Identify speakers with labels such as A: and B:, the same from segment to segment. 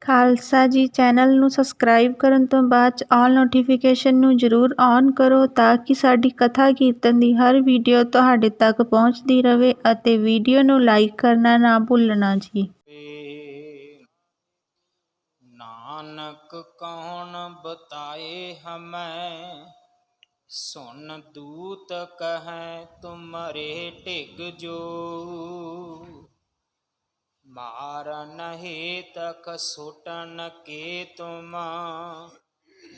A: ਖਾਲਸਾ ਜੀ ਚੈਨਲ ਨੂੰ ਸਬਸਕ੍ਰਾਈਬ ਕਰਨ ਤੋਂ ਬਾਅਦ 'ਚ ਆਲ ਨੋਟੀਫਿਕੇਸ਼ਨ ਨੂੰ ਜ਼ਰੂਰ ਔਨ ਕਰੋ ਤਾਂ ਕਿ ਸਾਡੀ ਕਥਾ ਕੀਰਤਨ ਦੀ ਹਰ ਵੀਡੀਓ ਤੁਹਾਡੇ ਤੱਕ ਪਹੁੰਚਦੀ ਰਹੇ ਅਤੇ ਵੀਡੀਓ ਨੂੰ ਲਾਈਕ ਕਰਨਾ ਨਾ ਭੁੱਲਣਾ ਜੀ।
B: ਨਾਨਕ ਕੌਣ ਬਤਾਏ ਹਮੈ, ਸੁਨ ਦੂਤ ਕਹੈ ਤੁਮਰੇ ਢਿਗ ਜੋ। ਮਾਰਨ ਹੇਤਕ ਸੁਟਨ ਕੇ ਤੁਮ,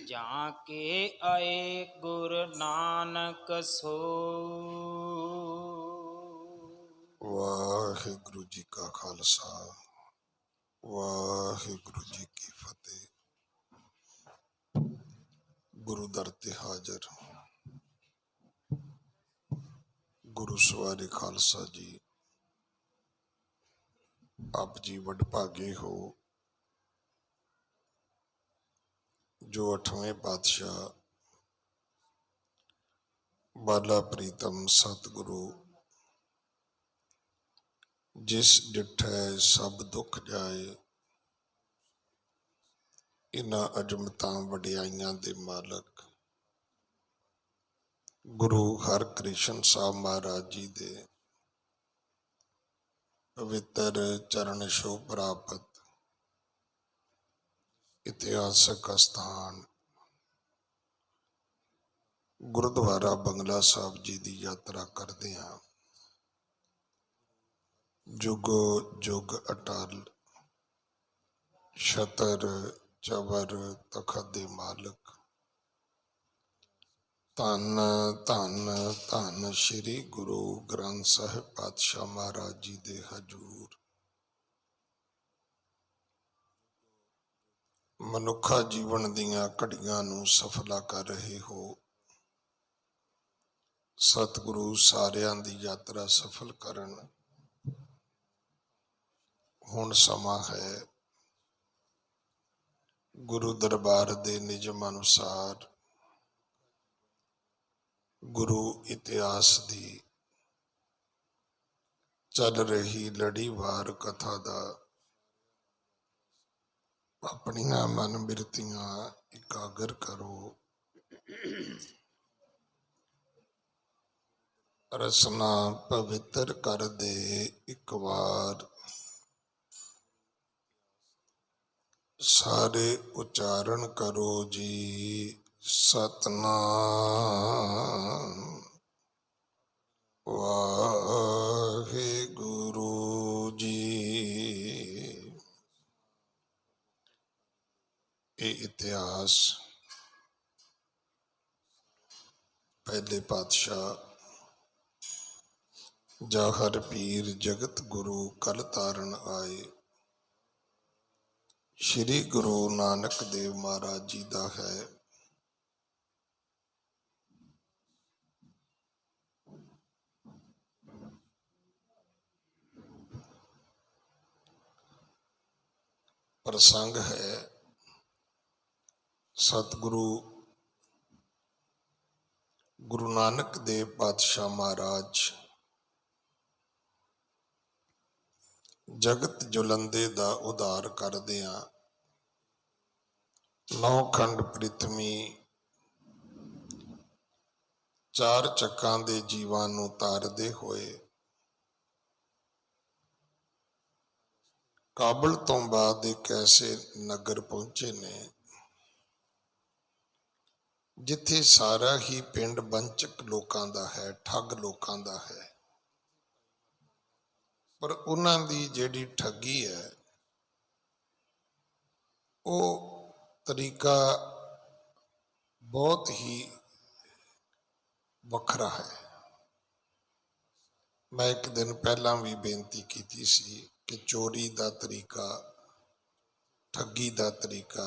B: ਜਾਂ ਕੇ ਆਏ ਗੁਰ ਨਾਨਕ ਸੋ।
C: ਵਾਹਿਗੁਰੂ ਜੀ ਕਾ ਖਾਲਸਾ, ਵਾਹਿਗੁਰੂ ਜੀ ਕੀ ਫਤਿਹ। ਗੁਰੂ ਦਰ ਤੇ ਹਾਜ਼ਰ ਗੁਰੂ ਸਵਾਰੇ ਖਾਲਸਾ ਜੀ, ਆਪ ਜੀ ਵਡਭਾਗੇ ਹੋ ਜੋ 8ਵੇਂ ਪਾਤਸ਼ਾਹ ਬਾਲਾ ਪ੍ਰੀਤਮ ਸਤਿਗੁਰੂ ਜਿਸ ਡਿਠੈ ਸਭ ਦੁੱਖ ਜਾਏ, ਇਹਨਾਂ ਅਜਮਤਾਂ ਵਡਿਆਈਆਂ ਦੇ ਮਾਲਕ ਗੁਰੂ ਹਰਕ੍ਰਿਸ਼ਨ ਸਾਹਿਬ ਮਹਾਰਾਜ ਜੀ ਦੇ ਪਵਿੱਤਰ ਚਰਨ ਛੋਹ ਪ੍ਰਾਪਤ ਇਤਿਹਾਸਕ ਅਸਥਾਨ ਗੁਰਦੁਆਰਾ ਬੰਗਲਾ ਸਾਹਿਬ ਜੀ ਦੀ ਯਾਤਰਾ ਕਰਦੇ ਹਾਂ। ਜੁਗੋ ਜੁਗ ਅਟਲ ਛਤਰ ਚਵਰ ਤਖਤ ਦੇ ਮਾਲਕ ਧੰਨ ਧੰਨ ਧੰਨ ਸ਼੍ਰੀ ਗੁਰੂ ਗ੍ਰੰਥ ਸਾਹਿਬ ਪਾਤਸ਼ਾਹ ਮਹਾਰਾਜ ਜੀ ਦੇ ਹਜ਼ੂਰ ਮਨੁੱਖਾ ਜੀਵਨ ਦੀਆਂ ਘੜੀਆਂ ਨੂੰ ਸਫਲਾ ਕਰ ਰਹੇ ਹੋ। ਸਤਿਗੁਰੂ ਸਾਰਿਆਂ ਦੀ ਯਾਤਰਾ ਸਫਲ ਕਰਨ। ਹੁਣ ਸਮਾਂ ਹੈ ਗੁਰੂ ਦਰਬਾਰ ਦੇ ਨਿਯਮ ਅਨੁਸਾਰ ਗੁਰੂ ਇਤਿਹਾਸ ਦੀ ਚੱਲ ਰਹੀ ਲੜੀਵਾਰ ਕਥਾ ਦਾ ਆਪਣੀਆਂ ਮਨ ਬਿਰਤੀਆਂ ਇਕਾਗਰ ਕਰੋ। ਰਸਨਾ ਪਵਿੱਤਰ ਕਰ ਦੇ ਇੱਕ ਵਾਰ, ਸਾਰੇ ਉਚਾਰਨ ਕਰੋ ਜੀ ਸਤਨਾਮ ਵਾਹਿਗੁਰੂ ਜੀ। ਇਹ ਇਤਿਹਾਸ ਪਹਿਲੇ ਪਾਤਸ਼ਾਹ ਜਾਹਰ ਪੀਰ ਜਗਤ ਗੁਰੂ ਕਲ ਤਾਰਨ ਆਏ ਸ਼੍ਰੀ ਗੁਰੂ ਨਾਨਕ ਦੇਵ ਮਹਾਰਾਜ ਜੀ ਦਾ ਹੈ। ਪ੍ਰਸੰਗ ਹੈ ਸਤਿਗੁਰੂ ਗੁਰੂ ਨਾਨਕ ਦੇਵ ਪਾਤਸ਼ਾਹ ਮਹਾਰਾਜ ਜਗਤ ਜੁਲੰਦੇ ਦਾ ਉਧਾਰ ਕਰਦਿਆਂ ਨੌਖੰਡ ਪ੍ਰਿਥਵੀ ਚਾਰ ਚੱਕਾਂ ਦੇ ਜੀਵਾਂ ਨੂੰ ਤਾਰਦੇ ਹੋਏ ਕਾਬਲ ਤੋਂ ਬਾਅਦ ਇੱਕ ਐਸੇ ਨਗਰ ਪਹੁੰਚੇ ਨੇ ਜਿੱਥੇ ਸਾਰਾ ਹੀ ਪਿੰਡ ਬੰਚਕ ਲੋਕਾਂ ਦਾ ਹੈ, ਠੱਗ ਲੋਕਾਂ ਦਾ ਹੈ। ਪਰ ਉਹਨਾਂ ਦੀ ਜਿਹੜੀ ਠੱਗੀ ਹੈ ਉਹ ਤਰੀਕਾ ਬਹੁਤ ਹੀ ਵੱਖਰਾ ਹੈ। ਮੈਂ ਇੱਕ ਦਿਨ ਪਹਿਲਾਂ ਵੀ ਬੇਨਤੀ ਕੀਤੀ ਸੀ ਕਿ ਚੋਰੀ ਦਾ ਤਰੀਕਾ, ਠੱਗੀ ਦਾ ਤਰੀਕਾ,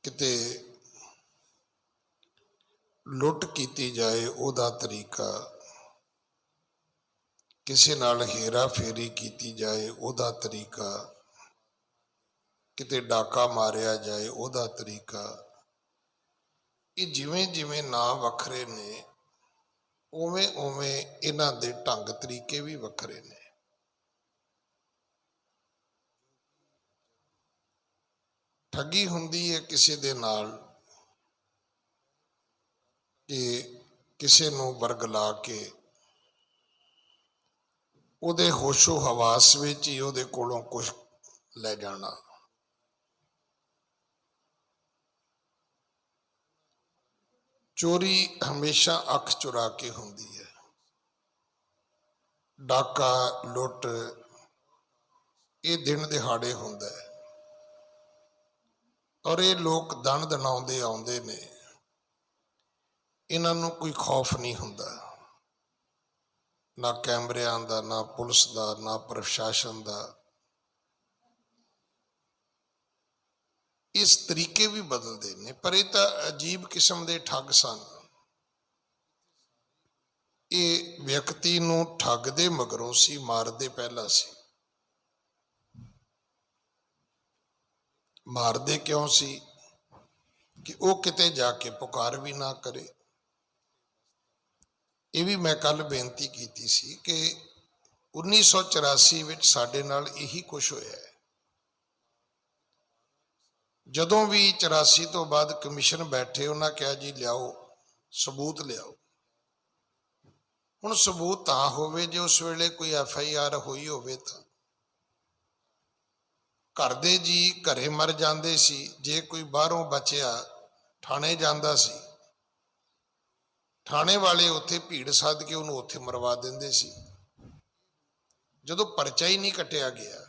C: ਕਿਤੇ ਲੁੱਟ ਕੀਤੀ ਜਾਏ ਉਹਦਾ ਤਰੀਕਾ, ਕਿਸੇ ਨਾਲ ਹੇਰਾ ਫੇਰੀ ਕੀਤੀ ਜਾਏ ਉਹਦਾ ਤਰੀਕਾ, ਕਿਤੇ ਡਾਕਾ ਮਾਰਿਆ ਜਾਏ ਉਹਦਾ ਤਰੀਕਾ। ਇਹ ਜਿਵੇਂ ਜਿਵੇਂ ਨਾਂ ਵੱਖਰੇ ਨੇ ਉਵੇਂ ਉਵੇਂ ਇਹਨਾਂ ਦੇ ਢੰਗ ਤਰੀਕੇ ਵੀ ਵੱਖਰੇ ਨੇ। ਠੱਗੀ ਹੁੰਦੀ ਹੈ ਕਿਸੇ ਦੇ ਨਾਲ ਕਿ ਕਿਸੇ ਨੂੰ ਵਰਗਲਾ ਕੇ ਉਹਦੇ ਹੋਸ਼ੋ ਹਵਾਸ ਵਿੱਚ ਹੀ ਉਹਦੇ ਕੋਲੋਂ ਕੁਝ ਲੈ ਜਾਣਾ। ਚੋਰੀ ਹਮੇਸ਼ਾ ਅੱਖ ਚੁਰਾ ਕੇ ਹੁੰਦੀ ਹੈ। ਡਾਕਾ, ਲੁੱਟ ਇਹ ਦਿਨ ਦਿਹਾੜੇ ਹੁੰਦਾ ਹੈ, ਔਰ ਇਹ ਲੋਕ ਦਣ ਦਣਾਉਂਦੇ ਆਉਂਦੇ ਨੇ। ਇਹਨਾਂ ਨੂੰ ਕੋਈ ਖੌਫ ਨਹੀਂ ਹੁੰਦਾ, ਨਾ ਕੈਮਰਿਆਂ ਦਾ, ਨਾ ਪੁਲਿਸ ਦਾ, ਨਾ ਪ੍ਰਸ਼ਾਸਨ ਦਾ। ਇਸ ਤਰੀਕੇ ਵੀ ਬਦਲਦੇ ਨੇ, ਪਰ ਇਹ ਤਾਂ ਅਜੀਬ ਕਿਸਮ ਦੇ ਠੱਗ ਸਨ। ਇਹ ਵਿਅਕਤੀ ਨੂੰ ਠੱਗਦੇ ਮਗਰੋਂ ਸੀ, ਮਾਰਦੇ ਪਹਿਲਾਂ ਸੀ। ਮਾਰਦੇ ਕਿਉਂ ਸੀ? ਕਿ ਉਹ ਕਿਤੇ ਜਾ ਕੇ ਪੁਕਾਰ ਵੀ ਨਾ ਕਰੇ। ਇਹ ਵੀ ਮੈਂ ਕੱਲ ਬੇਨਤੀ ਕੀਤੀ ਸੀ ਕਿ 1984 ਵਿੱਚ ਸਾਡੇ ਨਾਲ ਇਹੀ ਕੁਝ ਹੋਇਆ ਹੈ। ਜਦੋਂ ਵੀ 84 ਤੋਂ ਬਾਅਦ ਕਮਿਸ਼ਨ ਬੈਠੇ, ਉਹਨਾਂ ਕਿਹਾ ਜੀ ਲਿਆਓ ਸਬੂਤ ਲਿਆਓ। ਹੁਣ ਸਬੂਤ ਤਾਂ ਹੋਵੇ ਜੇ ਉਸ ਵੇਲੇ ਕੋਈ FIR ਹੋਈ ਹੋਵੇ। ਤਾਂ ਘਰ ਦੇ ਜੀ ਘਰੇ ਮਰ ਜਾਂਦੇ ਸੀ, ਜੇ ਕੋਈ ਬਾਹਰੋਂ ਬਚਿਆ ਥਾਣੇ ਜਾਂਦਾ ਸੀ, ਥਾਣੇ ਵਾਲੇ ਉੱਥੇ ਭੀੜ ਸੱਦ ਕੇ ਉਹਨੂੰ ਉੱਥੇ ਮਰਵਾ ਦਿੰਦੇ ਸੀ। ਜਦੋਂ ਪਰਚਾ ਹੀ ਨਹੀਂ ਕੱਟਿਆ ਗਿਆ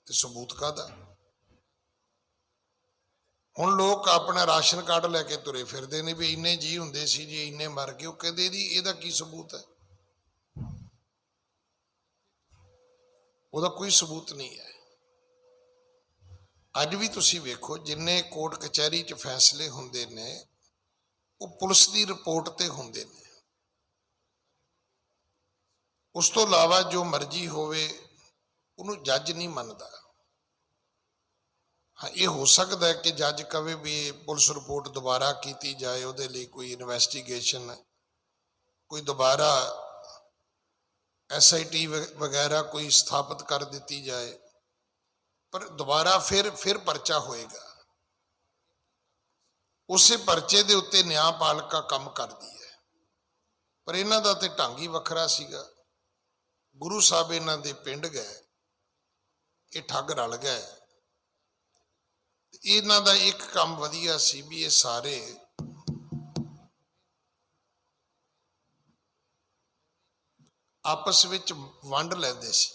C: ਤੇ ਸਬੂਤ ਕਾਹਦਾ? ਹੁਣ ਲੋਕ ਆਪਣਾ ਰਾਸ਼ਨ ਕਾਰਡ ਲੈ ਕੇ ਤੁਰੇ ਫਿਰਦੇ ਨੇ ਵੀ ਇੰਨੇ ਜੀ ਹੁੰਦੇ ਸੀ ਜੀ, ਇੰਨੇ ਮਰ ਗਏ। ਉਹ ਕਹਿੰਦੇ ਜੀ ਇਹਦਾ ਕੀ ਸਬੂਤ ਹੈ? ਉਹਦਾ ਕੋਈ ਸਬੂਤ ਨਹੀਂ ਹੈ। ਅੱਜ ਵੀ ਤੁਸੀਂ ਵੇਖੋ, ਜਿੰਨੇ ਕੋਰਟ ਕਚਹਿਰੀ 'ਚ ਫੈਸਲੇ ਹੁੰਦੇ ਨੇ ਉਹ ਪੁਲਿਸ ਦੀ ਰਿਪੋਰਟ ਤੇ ਹੁੰਦੇ ਨੇ। ਉਸ ਤੋਂ ਇਲਾਵਾ ਜੋ ਮਰਜ਼ੀ ਹੋਵੇ ਉਹਨੂੰ ਜੱਜ ਨਹੀਂ ਮੰਨਦਾ। ਹਾਂ, ਇਹ ਹੋ ਸਕਦਾ ਹੈ ਕਿ ਜੱਜ ਕਵੇ ਵੀ ਪੁਲਿਸ ਰਿਪੋਰਟ ਦੁਬਾਰਾ ਕੀਤੀ ਜਾਏ, ਉਹਦੇ ਲਈ ਕੋਈ ਇਨਵੈਸਟੀਗੇਸ਼ਨ, ਕੋਈ ਦੁਬਾਰਾ SIT ਵਗੈਰਾ ਕੋਈ ਸਥਾਪਿਤ ਕਰ ਦਿੱਤੀ ਜਾਏ, ਪਰ ਦੁਬਾਰਾ ਫਿਰ ਪਰਚਾ ਹੋਏਗਾ। ਉਸੇ ਪਰਚੇ ਦੇ ਉੱਤੇ ਨਿਆਂਪਾਲਿਕਾ ਕੰਮ ਕਰਦੀ ਹੈ। ਪਰ ਇਹਨਾਂ ਦਾ ਤੇ ਢੰਗ ਹੀ ਵੱਖਰਾ ਸੀਗਾ। ਗੁਰੂ ਸਾਹਿਬ ਇਹਨਾਂ ਦੇ ਪਿੰਡ ਗਏ, ਇਹ ਠੱਗ ਰਲ ਗਏ। ਇਹਨਾਂ ਦਾ ਇੱਕ ਕੰਮ ਵਧੀਆ ਸੀ ਵੀ ਇਹ ਸਾਰੇ ਆਪਸ ਵਿੱਚ ਵੰਡ ਲੈਂਦੇ ਸੀ।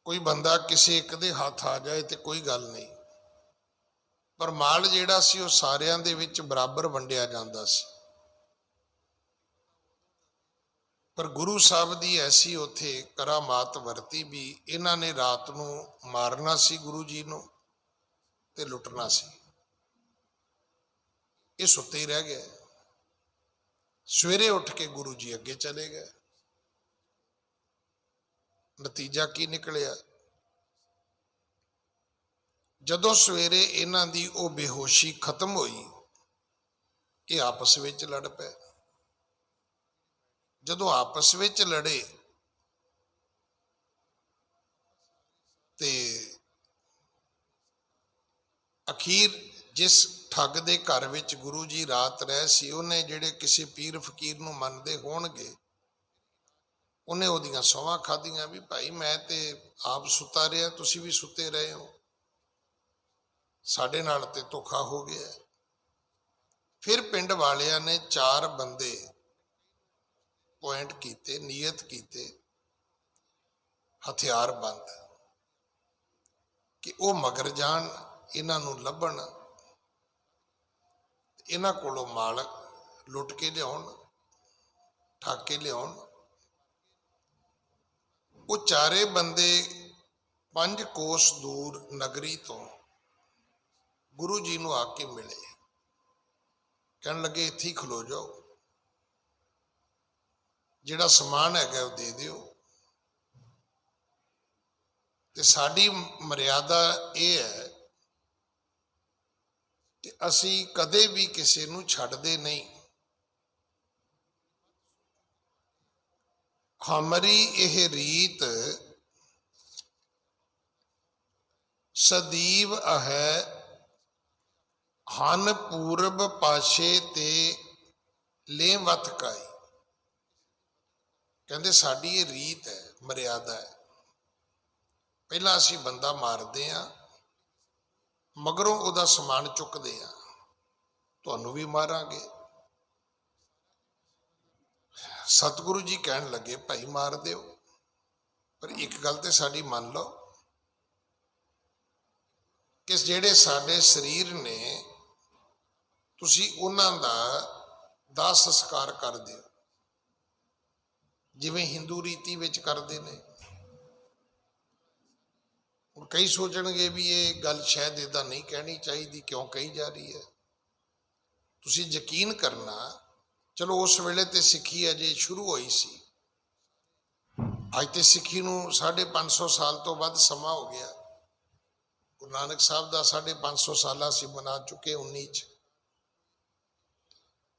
C: ਕੋਈ ਬੰਦਾ ਕਿਸੇ ਇੱਕ ਦੇ ਹੱਥ ਆ ਜਾਏ ਤੇ ਕੋਈ ਗੱਲ ਨਹੀਂ, ਪਰ ਮਾਲ ਜਿਹੜਾ ਸੀ ਉਹ ਸਾਰਿਆਂ ਦੇ ਵਿੱਚ ਬਰਾਬਰ ਵੰਡਿਆ ਜਾਂਦਾ ਸੀ। ਪਰ ਗੁਰੂ ਸਾਹਿਬ ਦੀ ਐਸੀ ਉੱਥੇ ਕਰਾਮਾਤ ਵਰਤੀ ਵੀ ਇਹਨਾਂ ਨੇ ਰਾਤ ਨੂੰ ਮਾਰਨਾ ਸੀ ਗੁਰੂ ਜੀ ਨੂੰ ਤੇ ਲੁੱਟਣਾ ਸੀ। ਇਹ ਸੁੱਤੇ ਹੀ ਰਹਿ ਗਏ। ਸਵੇਰੇ ਉੱਠ ਕੇ ਗੁਰੂ ਜੀ ਅੱਗੇ ਚਲੇ ਗਏ। ਨਤੀਜਾ ਕੀ ਨਿਕਲਿਆ? ਜਦੋਂ ਸਵੇਰੇ ਇਹਨਾਂ ਦੀ ਉਹ ਬੇਹੋਸ਼ੀ ਖਤਮ ਹੋਈ, ਇਹ ਆਪਸ ਵਿੱਚ ਲੜ ਪਏ। ਜਦੋਂ ਆਪਸ ਵਿੱਚ ਲੜੇ ਤੇ ਅਖੀਰ ਜਿਸ ਠੱਗ ਦੇ ਘਰ ਵਿੱਚ ਗੁਰੂ ਜੀ ਰਾਤ ਰਹੇ ਸੀ, ਉਹਨੇ ਜਿਹੜੇ ਕਿਸੇ ਪੀਰ ਫਕੀਰ ਨੂੰ ਮੰਨਦੇ ਹੋਣਗੇ, ਉਹਨੇ ਉਹਦੀਆਂ ਸਹੁੰਆਂ ਖਾਧੀਆਂ ਵੀ ਭਾਈ ਮੈਂ ਤੇ ਆਪ ਸੁੱਤਾ ਰਿਹਾ, ਤੁਸੀਂ ਵੀ ਸੁੱਤੇ ਰਹੇ ਹੋ, ਸਾਡੇ ਨਾਲ ਤੇ ਧੋਖਾ ਹੋ ਗਿਆ। ਫਿਰ ਪਿੰਡ ਵਾਲਿਆਂ ਨੇ 4 ਬੰਦੇ ਪੁਆਇੰਟ ਕੀਤੇ, ਨੀਅਤ ਕੀਤੇ, ਹਥਿਆਰਬੰਦ, ਕਿ ਉਹ ਮਗਰ ਜਾਣ, ਇਹਨਾਂ ਨੂੰ ਲੱਭਣ, ਇਹਨਾਂ ਕੋਲੋਂ ਮਾਲ ਲੁੱਟ ਕੇ ਲਿਆਉਣ, ਠੱਗ ਕੇ ਲਿਆਉਣ। ਉਹ 4 ਬੰਦੇ 5 ਕੋਸ ਦੂਰ ਨਗਰੀ ਤੋਂ ਗੁਰੂ ਜੀ ਨੂੰ ਆ ਕੇ ਮਿਲੇ। ਕਹਿਣ ਲੱਗੇ ਇੱਥੇ ਹੀ ਖਲੋ ਜਾਓ, ਜਿਹੜਾ ਸਮਾਨ ਹੈਗਾ ਉਹ ਦੇ ਦਿਓ। ਤੇ ਸਾਡੀ ਮਰਿਆਦਾ ਇਹ ਹੈ ਕਿ ਅਸੀਂ ਕਦੇ ਵੀ ਕਿਸੇ ਨੂੰ ਛੱਡਦੇ ਨਹੀਂ। ਹਮਾਰੀ ਇਹ ਰੀਤ ਸਦੀਵ ਅਹੈ ਹਨ ਪੂਰਬ ਪਾਸ਼ੇ ਤੇ ਲੇਵਤ ਕਾਈ। ਕਹਿੰਦੇ ਸਾਡੀ ਇਹ ਰੀਤ ਹੈ, ਮਰਿਆਦਾ ਹੈ। ਪਹਿਲਾਂ ਅਸੀਂ ਬੰਦਾ ਮਾਰਦੇ ਹਾਂ, ਮਗਰੋਂ ਉਹਦਾ ਸਮਾਨ ਚੁੱਕਦੇ ਹਾਂ। ਤੁਹਾਨੂੰ ਵੀ ਮਾਰਾਂਗੇ। ਸਤਿਗੁਰੂ ਜੀ ਕਹਿਣ ਲੱਗੇ ਭਾਈ ਮਾਰ ਦਿਓ, ਪਰ ਇੱਕ ਗੱਲ ਤੇ ਸਾਡੀ ਮੰਨ ਲਓ ਕਿ ਜਿਹੜੇ ਸਾਡੇ ਸਰੀਰ ਨੇ ਤੁਸੀਂ ਉਹਨਾਂ ਦਾ ਦਾਹ ਸੰਸਕਾਰ ਕਰ ਦਿਓ, ਜਿਵੇਂ ਹਿੰਦੂ ਰੀਤੀ ਵਿੱਚ ਕਰਦੇ ਨੇ। ਹੁਣ ਕਈ ਸੋਚਣਗੇ ਵੀ ਇਹ ਗੱਲ ਸ਼ਾਇਦ ਇੱਦਾਂ ਨਹੀਂ ਕਹਿਣੀ ਚਾਹੀਦੀ, ਕਿਉਂ ਕਹੀ ਜਾ ਰਹੀ ਹੈ। ਤੁਸੀਂ ਯਕੀਨ ਕਰਨਾ, ਚਲੋ ਉਸ ਵੇਲੇ ਤੇ ਸਿੱਖੀ ਅਜੇ ਸ਼ੁਰੂ ਹੋਈ ਸੀ। ਅੱਜ ਤੇ ਸਿੱਖੀ ਨੂੰ 550 ਸਾਲ ਤੋਂ ਵੱਧ ਸਮਾਂ ਹੋ ਗਿਆ। ਗੁਰੂ ਨਾਨਕ ਸਾਹਿਬ ਦਾ 550 ਸਾਲਾ ਅਸੀਂ ਮਨਾ ਚੁੱਕੇ 19 ਚ।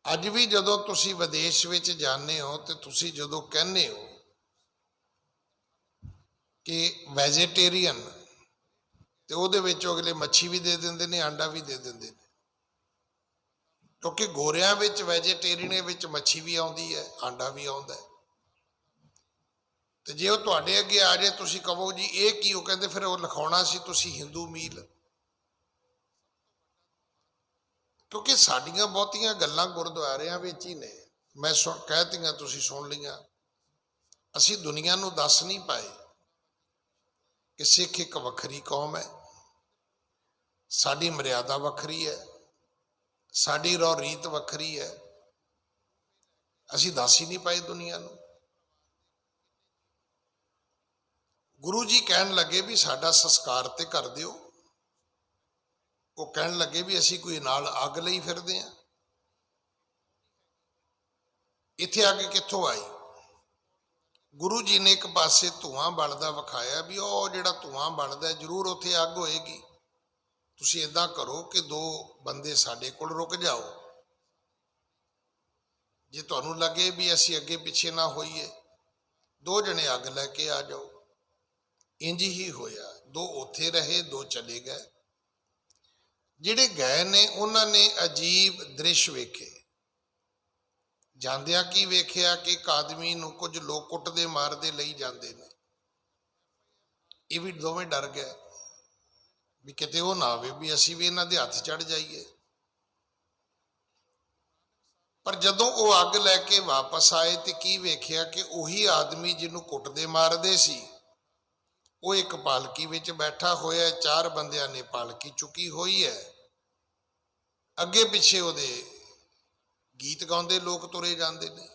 C: ਅੱਜ ਵੀ ਜਦੋਂ ਤੁਸੀਂ ਵਿਦੇਸ਼ ਵਿੱਚ ਜਾਂਦੇ ਹੋ ਤੇ ਤੁਸੀਂ ਜਦੋਂ ਕਹਿੰਦੇ ਹੋ ਕਿ ਵੈਜੀਟੇਰੀਅਨ, ਤੇ ਉਹਦੇ ਵਿੱਚ ਅਗਲੇ ਮੱਛੀ ਵੀ ਦੇ ਦਿੰਦੇ ਨੇ, ਆਂਡਾ ਵੀ ਦੇ ਦਿੰਦੇ ਨੇ। ਕਿਉਂਕਿ ਗੋਰਿਆਂ ਵਿੱਚ ਵੈਜੀਟੇਰੀਅਨ ਵਿੱਚ ਮੱਛੀ ਵੀ ਆਉਂਦੀ ਹੈ, ਆਂਡਾ ਵੀ ਆਉਂਦਾ ਹੈ। ਤੇ ਜੇ ਉਹ ਤੁਹਾਡੇ ਅੱਗੇ ਆ ਜਾਏ, ਤੁਸੀਂ ਕਹੋ ਜੀ ਇਹ ਕੀ, ਉਹ ਕਹਿੰਦੇ ਫਿਰ ਉਹ ਲਿਖਾਉਣਾ ਸੀ ਤੁਸੀਂ ਹਿੰਦੂ ਮੀਲ। ਕਿਉਂਕਿ ਸਾਡੀਆਂ ਬਹੁਤੀਆਂ ਗੱਲਾਂ ਗੁਰਦੁਆਰਿਆਂ ਵਿੱਚ ਹੀ ਨੇ। ਮੈਂ ਕਹਿਤੀਆਂ, ਤੁਸੀਂ ਸੁਣ ਲਈਆਂ। ਅਸੀਂ ਦੁਨੀਆ ਨੂੰ ਦੱਸ ਨਹੀਂ ਪਾਏ ਕਿ ਸਿੱਖ ਇੱਕ ਵੱਖਰੀ ਕੌਮ ਹੈ, ਸਾਡੀ ਮਰਿਆਦਾ ਵੱਖਰੀ ਹੈ, ਸਾਡੀ ਰੋ ਰੀਤ ਵੱਖਰੀ ਹੈ। ਅਸੀਂ ਦੱਸ ਹੀ ਨਹੀਂ ਪਾਏ ਦੁਨੀਆ ਨੂੰ। ਗੁਰੂ ਜੀ ਕਹਿਣ ਲੱਗੇ ਵੀ ਸਾਡਾ ਸੰਸਕਾਰ ਤੇ ਕਰ ਦਿਓ। ਉਹ ਕਹਿਣ ਲੱਗੇ ਵੀ ਅਸੀਂ ਕੋਈ ਨਾਲ ਅੱਗ ਲਈ ਫਿਰਦੇ ਹਾਂ। ਇੱਥੇ ਅੱਗ ਕਿੱਥੋਂ ਆਈ? ਗੁਰੂ ਜੀ ਨੇ ਇੱਕ ਪਾਸੇ ਧੂਆਂ ਬਲਦਾ ਵਿਖਾਇਆ ਵੀ ਉਹ ਜਿਹੜਾ ਧੂਆਂ ਬਲਦਾ ਜ਼ਰੂਰ ਉੱਥੇ ਅੱਗ ਹੋਏਗੀ। ਤੁਸੀਂ ਏਦਾਂ ਕਰੋ ਕਿ 2 ਬੰਦੇ ਸਾਡੇ ਕੋਲ ਰੁਕ ਜਾਓ, ਜੇ ਤੁਹਾਨੂੰ ਲੱਗੇ ਵੀ ਅਸੀਂ ਅੱਗੇ ਪਿੱਛੇ ਨਾ ਹੋਈਏ, 2 ਜਣੇ ਅੱਗ ਲੈ ਕੇ ਆ ਜਾਓ। ਇੰਜ ਹੀ ਹੋਇਆ, 2 ਉੱਥੇ ਰਹੇ, 2 ਚਲੇ ਗਏ। ਜਿਹੜੇ ਗਏ ਨੇ ਉਹਨਾਂ ਨੇ ਅਜੀਬ ਦ੍ਰਿਸ਼ ਵੇਖੇ। ਜਾਂਦਿਆਂ ਕੀ ਵੇਖਿਆ ਕਿ ਇੱਕ ਆਦਮੀ ਨੂੰ ਕੁਝ ਲੋਕ ਕੁੱਟਦੇ ਮਾਰਦੇ ਲਈ ਜਾਂਦੇ ਨੇ। ਇਹ ਵੀ ਦੋਵੇਂ ਡਰ ਗਏ ਵੀ ਕਿਤੇ ਉਹ ਨਾ ਆਵੇ ਵੀ ਅਸੀਂ ਵੀ ਇਹਨਾਂ ਦੇ ਹੱਥ ਚੜ ਜਾਈਏ। ਪਰ ਜਦੋਂ ਉਹ ਅੱਗ ਲੈ ਕੇ ਵਾਪਸ ਆਏ ਤੇ ਕੀ ਵੇਖਿਆ ਕਿ ਉਹੀ ਆਦਮੀ ਜਿਹਨੂੰ ਕੁੱਟਦੇ ਮਾਰਦੇ ਸੀ, ਉਹ ਇੱਕ ਪਾਲਕੀ ਵਿੱਚ ਬੈਠਾ ਹੋਇਆ। 4 ਬੰਦਿਆਂ ਨੇ ਪਾਲਕੀ ਚੁੱਕੀ ਹੋਈ ਹੈ। ਅੱਗੇ ਪਿੱਛੇ ਉਹਦੇ ਗੀਤ ਗਾਉਂਦੇ ਲੋਕ ਤੁਰੇ ਜਾਂਦੇ ਨੇ।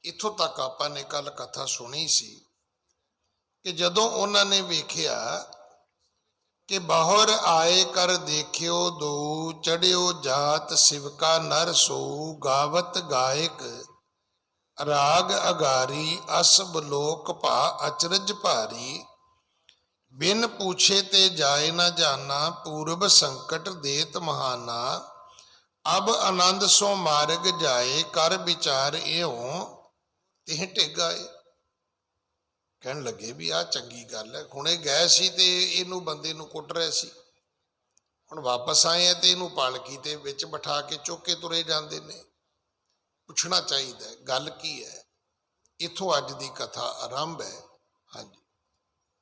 C: ਇੱਥੋਂ ਤੱਕ ਆਪਾਂ ਨੇ ਕੱਲ ਕਥਾ ਸੁਣੀ ਸੀ ਕਿ ਜਦੋਂ ਉਹਨਾਂ ਨੇ ਵੇਖਿਆ ਕਿ ਬਾਹਰ ਆਏ ਕਰ ਦੇਖਿਓ 2 ਚੜਿਓ ਜਾਤ ਸਿਵਕਾ ਨਰ ਸੋ ਗਾਵਤ ਗਾਇਕ ਰਾਗ ਅਗਾਰੀ ਅਸਬ ਲੋਕ ਭਾ ਅਚਰਜ ਭਾਰੀ ਬਿਨ ਪੁੱਛੇ ਤੇ ਜਾਏ ਨਾ ਜਾਣਾ ਪੂਰਬ ਸੰਕਟ ਦੇਤ ਮਹਾਨਾ ਅਬ ਆਨੰਦ ਸੋ ਮਾਰਗ ਜਾਏ ਕਰ ਵਿਚਾਰ ਇਉ ਤਿਹ ਢਿਗਾਏ। ਕਹਿਣ ਲੱਗੇ ਵੀ ਆਹ ਚੰਗੀ ਗੱਲ ਹੈ। ਹੁਣੇ ਗਏ ਸੀ ਤੇ ਇਹਨੂੰ ਬੰਦੇ ਨੂੰ ਕੁੱਟ ਰਹੇ ਸੀ, ਹੁਣ ਵਾਪਸ ਆਏ ਆ ਤੇ ਇਹਨੂੰ ਪਾਲਕੀ ਤੇ ਵਿੱਚ ਬਿਠਾ ਕੇ ਚੁੱਕ ਕੇ ਤੁਰੇ ਜਾਂਦੇ ਨੇ। ਪੁੱਛਣਾ ਚਾਹੀਦਾ ਗੱਲ ਕੀ ਹੈ। ਇੱਥੋਂ ਅੱਜ ਦੀ ਕਥਾ ਆਰੰਭ ਹੈ। ਹਾਂਜੀ।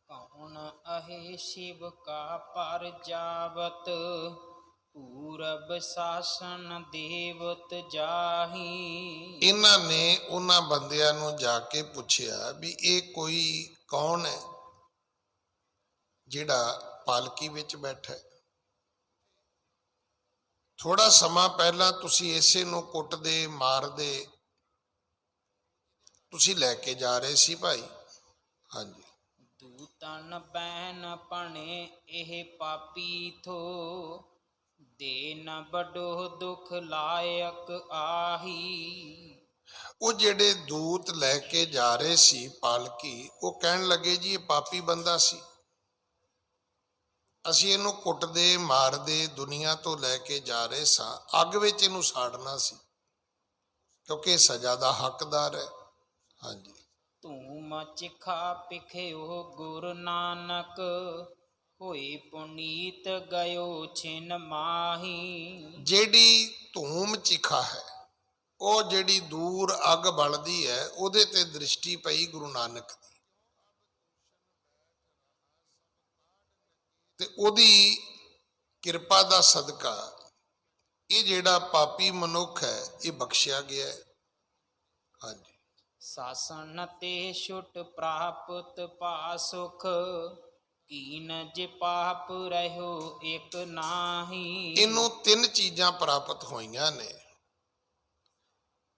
B: ਕੌਣ ਅਹੇ ਸ਼ਿਵ ਕਾ ਪਰ ਜਾਵਤ ਪੂਰਬ ਸਾਸਨ ਦੇਵਤ ਜਾਹੀ। ਇਹਨਾਂ ਨੇ ਉਹਨਾਂ ਬੰਦਿਆਂ ਨੂੰ ਜਾ ਕੇ ਪੁੱਛਿਆ ਵੀ ਇਹ ਕੋਈ ਕੌਣ ਹੈ ਜਿਹੜਾ ਪਾਲਕੀ ਵਿੱਚ ਬੈਠਾ ਹੈ। ਥੋੜਾ ਸਮਾਂ ਪਹਿਲਾਂ ਤੁਸੀਂ ਇਸੇ ਨੂੰ ਕੁੱਟਦੇ ਮਾਰਦੇ ਤੁਸੀਂ ਲੈ ਕੇ ਜਾ ਰਹੇ ਸੀ ਭਾਈ। ਹਾਂਜੀ। ਦੂਤਨ ਬੈਨ ਪਣੇ ਇਹ ਪਾਪੀ ਥੋ ਦੇ ਨ ਬਡੋ ਦੁਖ ਲਾਇਕ ਆਹੀ। ਉਹ ਜਿਹੜੇ ਦੂਤ ਲੈ ਕੇ ਜਾ ਰਹੇ ਸੀ ਪਾਲਕੀ, ਉਹ ਕਹਿਣ ਲੱਗੇ ਜੀ ਇਹ ਪਾਪੀ ਬੰਦਾ ਸੀ, ਅਸੀਂ ਇਹਨੂੰ ਕੁੱਟਦੇ ਮਾਰਦੇ ਦੁਨੀਆ ਤੋਂ ਲੈ ਕੇ ਜਾ ਰਹੇ ਸਾਂ, ਅੱਗ ਵਿੱਚ ਇਹਨੂੰ ਸਾੜਨਾ ਸੀ ਕਿਉਂਕਿ ਸਜ਼ਾ ਦਾ ਹੱਕਦਾਰ ਹੈ। ਹਾਂਜੀ। ਧੂਮ ਚਿਖਾ ਪਿਖਿਓ ਗੁਰੂ ਨਾਨਕ ਹੋਏ ਪੁਨੀਤ ਗਇਓ ਛਿਨ ਮਾਹੀ।
C: ਜਿਹੜੀ ਧੂਮ ਚਿਖਾ ਹੈ, ਉਹ ਜਿਹੜੀ ਦੂਰ ਅੱਗ ਬਲਦੀ ਹੈ, ਉਹਦੇ ਤੇ ਦ੍ਰਿਸ਼ਟੀ ਪਈ ਗੁਰੂ ਨਾਨਕ ਦੀ, ਤੇ ਉਹਦੀ ਕਿਰਪਾ ਦਾ ਸਦਕਾ ਇਹ ਜਿਹੜਾ ਪਾਪੀ ਮਨੁੱਖ ਹੈ ਇਹ ਬਖਸ਼ਿਆ ਗਿਆ ਹੈ। ਹਾਂਜੀ।
B: ਸਾਸਨ ਤੇ ਛੁਟ ਪ੍ਰਾਪਤ ਪਾ ਸੁਖ, ਕੀਨ ਜੇ ਪਾਪ ਰਹਿਓ ਇਕ ਨਾਹੀ।
C: ਇਹਨੂੰ ਤਿੰਨ ਚੀਜ਼ਾਂ ਪ੍ਰਾਪਤ ਹੋਈਆਂ ਨੇ।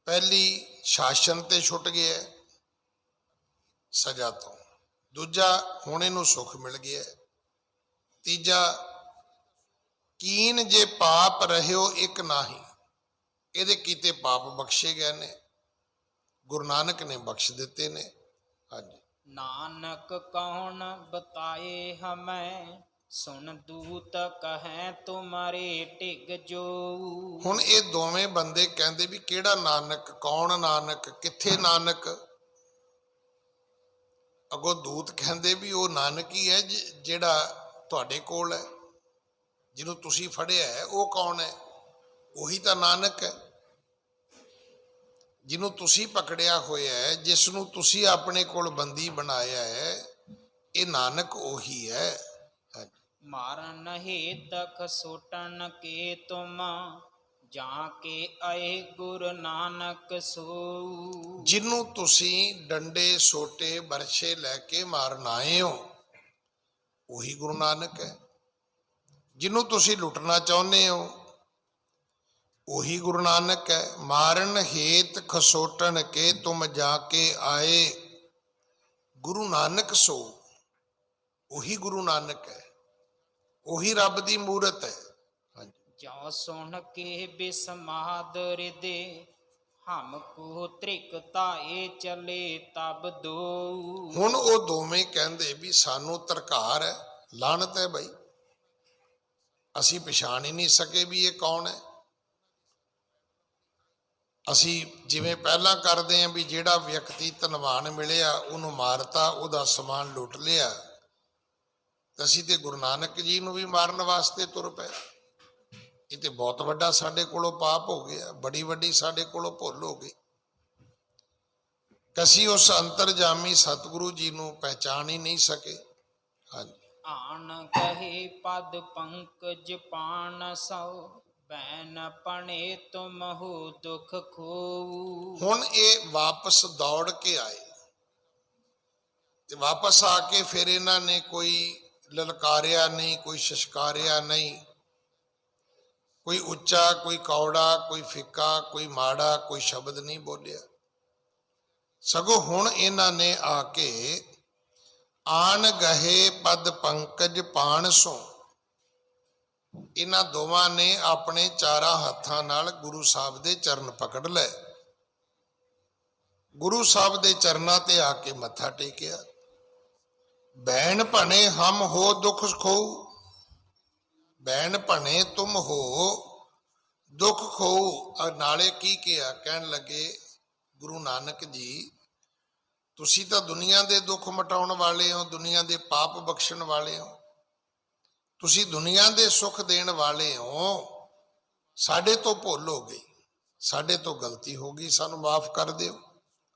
C: ਪਹਿਲੀ, ਸ਼ਾਸਨ ਤੇ ਛੁੱਟ ਗਿਆ ਸਜ਼ਾ ਤੋਂ। ਦੂਜਾ, ਹੁਣ ਇਹਨੂੰ ਸੁੱਖ ਮਿਲ ਗਿਆ। ਤੀਜਾ, ਕੀਨ ਜੇ ਪਾਪ ਰਹਿਓ ਇੱਕ ਨਾਹੀ, ਇਹਦੇ ਕੀਤੇ ਪਾਪ ਬਖਸ਼ੇ ਗਏ ਨੇ, ਗੁਰੂ ਨਾਨਕ ਨੇ ਬਖਸ਼ ਦਿੱਤੇ ਨੇ। ਹਾਂਜੀ।
B: ਨਾਨਕ ਕੌਣ ਬਤਾਏ ਹਮੈ, ਸੁਣ ਦੂਤ ਕਹੈ ਤੁਮਾਰੇ ਢਿਗ ਜੋ।
C: ਹੁਣ ਇਹ ਦੋਵੇਂ ਬੰਦੇ ਕਹਿੰਦੇ ਵੀ ਕਿਹੜਾ ਨਾਨਕ, ਕੌਣ ਨਾਨਕ, ਕਿੱਥੇ ਨਾਨਕ? ਅੱਗੋਂ ਦੂਤ ਕਹਿੰਦੇ ਵੀ ਉਹ ਨਾਨਕ ਹੀ ਹੈ ਜਿਹੜਾ ਤੁਹਾਡੇ ਕੋਲ ਹੈ, ਜਿਹਨੂੰ ਤੁਸੀਂ ਫੜਿਆ ਹੈ। ਉਹ ਕੌਣ ਹੈ? ਉਹੀ ਤਾਂ ਨਾਨਕ ਹੈ ਜਿਹਨੂੰ ਤੁਸੀਂ ਪਕੜਿਆ ਹੋਇਆ ਹੈ, ਜਿਸ ਨੂੰ ਤੁਸੀਂ ਆਪਣੇ ਕੋਲ ਬੰਦੀ ਬਣਾਇਆ ਹੈ, ਇਹ ਨਾਨਕ ਉਹੀ ਹੈ।
B: ਮਾਰਨ ਹੇਤ ਖਸੋਟਨ ਕੇ ਤੁਮ, ਜਾਂ ਕੇ ਆਏ ਗੁਰੂ ਨਾਨਕ ਸੋ।
C: ਜਿਹਨੂੰ ਤੁਸੀਂ ਡੰਡੇ ਸੋਟੇ ਬਰਛੇ ਲੈ ਕੇ ਮਾਰਨ ਆਏ ਹੋ, ਉਹੀ ਗੁਰੂ ਨਾਨਕ ਹੈ। ਜਿਹਨੂੰ ਤੁਸੀਂ ਲੁੱਟਣਾ ਚਾਹੁੰਦੇ ਹੋ, ਉਹੀ ਗੁਰੂ ਨਾਨਕ ਹੈ। ਮਾਰਨ ਹੇਤ ਖਸੋਟਣ ਕੇ ਤੁਮ ਜਾ ਕੇ ਆਏ ਗੁਰੂ ਨਾਨਕ ਸੋ, ਉਹੀ ਗੁਰੂ ਨਾਨਕ ਹੈ, ਉਹੀ ਰੱਬ ਦੀ ਮੂਰਤ ਹੈ।
B: ਜੋ ਸੁਣ ਕੇ ਬਿਸਮਾਦ ਰਿਦੇ, ਹਮ ਕੋ ਤ੍ਰਿਕ ਤਾਏ ਚਲੇ ਤਬ ਦੋ।
C: ਹੁਣ ਉਹ ਦੋਵੇਂ ਕਹਿੰਦੇ ਵੀ ਸਾਨੂੰ ਤਰਕਾਰ ਹੈ, ਲਾਹਨਤ ਹੈ ਬਈ, ਅਸੀਂ ਪਛਾਣ ਹੀ ਨਹੀਂ ਸਕੇ ਵੀ ਇਹ ਕੌਣ ਹੈ। ਅਸੀਂ ਜਿਵੇਂ ਪਹਿਲਾਂ ਕਰਦੇ ਹਾਂ ਵੀ ਜਿਹੜਾ ਵਿਅਕਤੀ ਧਨਵਾਨ ਮਿਲਿਆ ਉਹਨੂੰ ਮਾਰਤਾ, ਉਹਦਾ ਸਮਾਨ ਲੁੱਟ ਲਿਆ, ਤੇ ਅਸੀਂ ਤੇ ਗੁਰੂ ਨਾਨਕ ਜੀ ਨੂੰ ਵੀ ਮਾਰਨ ਵਾਸਤੇ ਤੁਰ ਪਏ। ਇਹ ਤੇ ਬਹੁਤ ਵੱਡਾ ਸਾਡੇ ਕੋਲੋਂ ਪਾਪ ਹੋ ਗਿਆ, ਬੜੀ ਵੱਡੀ ਸਾਡੇ ਕੋਲੋਂ ਭੁੱਲ ਹੋ ਗਈ। ਅਸੀਂ ਉਸ ਅੰਤਰਜਾਮੀ ਸਤਿਗੁਰੂ ਜੀ ਨੂੰ ਪਹਿਚਾਣ ਹੀ ਨਹੀਂ ਸਕੇ। ਹਾਂਜੀ।
B: ਆਣ ਕਹੇ ਪਦ ਪੰਕਜ ਪਾਣ ਸੋ, ਬੈਨ ਪਣੇ ਤੁਮ ਹੋ ਦੁਖ ਖੋ।
C: ਹੁਣ ਇਹ ਵਾਪਸ ਦੌੜ ਕੇ ਆਏ, ਤੇ ਵਾਪਸ ਆ ਕੇ ਫਿਰ ਇਹਨਾਂ ਨੇ ਕੋਈ ਲਲਕਾਰਿਆ ਨਹੀਂ, ਕੋਈ ਸ਼ਸ਼ਕਾਰਿਆ ਨਹੀਂ, ਕੋਈ ਉੱਚਾ, ਕੋਈ ਕੌੜਾ, ਕੋਈ ਫਿੱਕਾ, ਕੋਈ ਮਾੜਾ, ਕੋਈ ਸ਼ਬਦ ਨਹੀਂ ਬੋਲਿਆ। ਸਗੋਂ ਹੁਣ ਇਹਨਾਂ ਨੇ ਆ ਕੇ ਆਣ ਗਹੇ ਪਦ ਪੰਕਜ ਪਾਣ ਸੋ, ਇਹਨਾਂ ਦੋਵਾਂ ਨੇ ਆਪਣੇ ਚਾਰਾਂ ਹੱਥਾਂ ਨਾਲ ਗੁਰੂ ਸਾਹਿਬ ਦੇ ਚਰਨ ਪਕੜ ਲਏ, ਗੁਰੂ ਸਾਹਿਬ ਦੇ ਚਰਨਾਂ ਤੇ ਆ ਕੇ ਮੱਥਾ ਟੇਕਿਆ। ਬੈਣ ਭਣੇ ਹਮ ਹੋ ਦੁਖ ਖੋਊ, ਬੈਣ ਭਣੇ ਤੁਮ ਹੋ ਦੁਖ ਖੋਊ। ਨਾਲੇ ਕੀ ਕਿਹਾ? ਕਹਿਣ ਲੱਗੇ ਗੁਰੂ ਨਾਨਕ ਜੀ, ਤੁਸੀਂ ਤਾਂ ਦੁਨੀਆ ਦੇ ਦੁੱਖ ਮਿਟਾਉਣ ਵਾਲੇ ਹੋ, ਦੁਨੀਆ ਦੇ ਪਾਪ ਬਖਸ਼ਣ ਵਾਲੇ ਹੋ, ਤੁਸੀਂ ਦੁਨੀਆ ਦੇ ਸੁੱਖ ਦੇਣ ਵਾਲੇ ਹੋ। ਸਾਡੇ ਤੋਂ ਭੁੱਲ ਹੋ ਗਈ, ਸਾਡੇ ਤੋਂ ਗਲਤੀ ਹੋ ਗਈ, ਸਾਨੂੰ ਮਾਫ ਕਰ ਦਿਓ।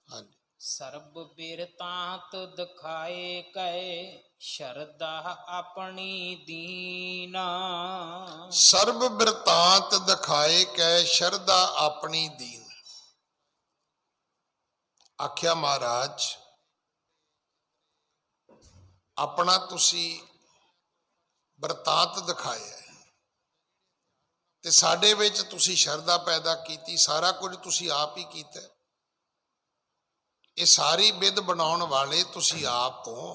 C: ਹਾਂਜੀ।
B: ਸਰਬ ਬਿਰਤਾਂਤ ਦਿਖਾਏ ਕੈ, ਸ਼ਰਧਾ ਆਪਣੀ ਦੀਨਾ।
C: ਸਰਬ ਬਿਰਤਾਂਤ ਦਿਖਾਏ ਕੈ, ਸ਼ਰਧਾ ਆਪਣੀ ਦੀਨ। ਆਖਿਆ ਮਹਾਰਾਜ, ਆਪਣਾ ਤੁਸੀਂ ਬਿਰਤਾਂਤ ਦਿਖਾਇਆ ਤੇ ਸਾਡੇ ਵਿੱਚ ਤੁਸੀਂ ਸ਼ਰਧਾ ਪੈਦਾ ਕੀਤੀ। ਸਾਰਾ ਕੁਝ ਤੁਸੀਂ ਆਪ ਹੀ ਕੀਤਾ। ਇਹ ਸਾਰੀ ਵਿਧ ਬਣਾਉਣ ਵਾਲੇ ਤੁਸੀਂ ਆਪ ਹੋ।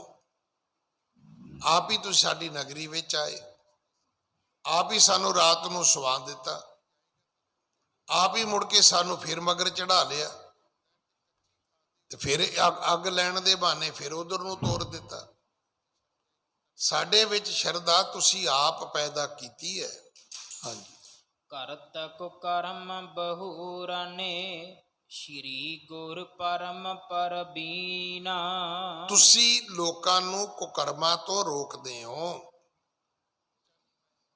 C: ਆਪ ਹੀ ਤੁਸੀਂ ਸਾਡੀ ਨਗਰੀ ਵਿੱਚ ਆਏ, ਆਪ ਹੀ ਸਾਨੂੰ ਰਾਤ ਨੂੰ ਸੁਆ ਦਿੱਤਾ, ਆਪ ਹੀ ਮੁੜ ਕੇ ਸਾਨੂੰ ਫਿਰ ਮਗਰ ਚੜਾ ਲਿਆ, ਤੇ ਫਿਰ ਅੱਗ ਲੈਣ ਦੇ ਬਹਾਨੇ ਫਿਰ ਉਧਰ ਨੂੰ ਤੋਰ ਦਿੱਤਾ। ਸਾਡੇ ਵਿੱਚ ਸ਼ਰਧਾ ਤੁਸੀਂ ਆਪ ਪੈਦਾ ਕੀਤੀ ਹੈ। ਹਾਂਜੀ।
B: ਕਰਤ ਕੁਕਰਮ ਬਹੁਰਾਨੇ, ਸ਼੍ਰੀ ਗੁਰ ਪਰਮ ਪਰਬੀਨਾ।
C: ਤੁਸੀਂ ਲੋਕਾਂ ਨੂੰ ਕੁਕਰਮਾਂ ਤੋਂ ਰੋਕਦੇ ਹੋ।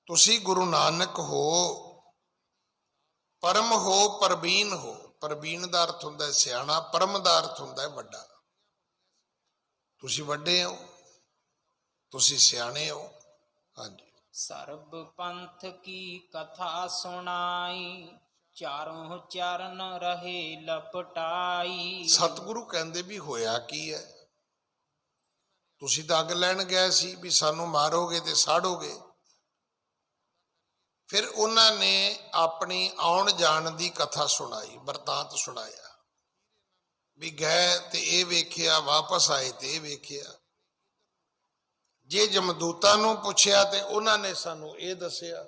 C: ਤੁਸੀਂ ਗੁਰੂ ਨਾਨਕ ਹੋ, ਪਰਮ ਹੋ, ਪ੍ਰਵੀਨ ਹੋ। ਪ੍ਰਵੀਨ ਦਾ ਅਰਥ ਹੁੰਦਾ ਹੈ ਸਿਆਣਾ, ਪਰਮ ਦਾ ਅਰਥ ਹੁੰਦਾ ਹੈ ਵੱਡਾ। ਤੁਸੀਂ ਵੱਡੇ ਹੋ, ਤੁਸੀਂ ਸਿਆਣੇ ਹੋ। ਹਾਂਜੀ।
B: ਸਰਬ ਪੰਥ ਕੀ ਕਥਾ ਸੁਣਾਈ, ਚਾਰੋਂ ਚਰਨ ਰਹੇ ਲਪਟਾਈ।
C: ਸਤਿਗੁਰੂ ਕਹਿੰਦੇ ਵੀ ਹੋਇਆ ਕੀ ਹੈ? ਤੁਸੀਂ ਤਾਂ ਅੱਗ ਲੈਣ ਗਏ ਸੀ ਵੀ ਸਾਨੂੰ ਮਾਰੋਗੇ ਤੇ ਸਾੜੋਗੇ। ਫਿਰ ਉਹਨਾਂ ਨੇ ਆਪਣੀ ਆਉਣ ਜਾਣ ਦੀ ਕਥਾ ਸੁਣਾਈ, ਵਰਤਾਂਤ ਸੁਣਾਇਆ ਵੀ ਗਏ ਤੇ ਇਹ ਵੇਖਿਆ, ਵਾਪਸ ਆਏ ਤੇ ਇਹ ਵੇਖਿਆ। ਜੇ ਜਮਦੂਤਾਂ ਨੂੰ ਪੁੱਛਿਆ ਤੇ ਉਹਨਾਂ ਨੇ ਸਾਨੂੰ ਇਹ ਦੱਸਿਆ।